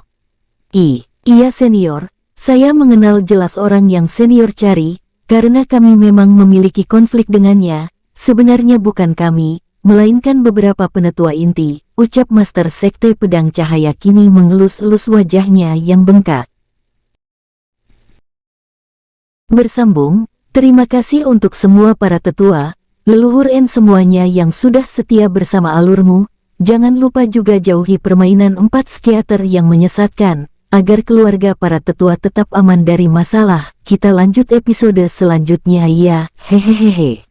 Iya senior, saya mengenal jelas orang yang senior cari, karena kami memang memiliki konflik dengannya, sebenarnya bukan kami, melainkan beberapa penetua inti, ucap Master Sekte Pedang Cahaya kini mengelus-elus wajahnya yang bengkak. Bersambung, terima kasih untuk semua para tetua, leluhur En semuanya yang sudah setia bersama alurmu, jangan lupa juga jauhi permainan 4 skater yang menyesatkan, agar keluarga para tetua tetap aman dari masalah. Kita lanjut episode selanjutnya ya, hehehehe.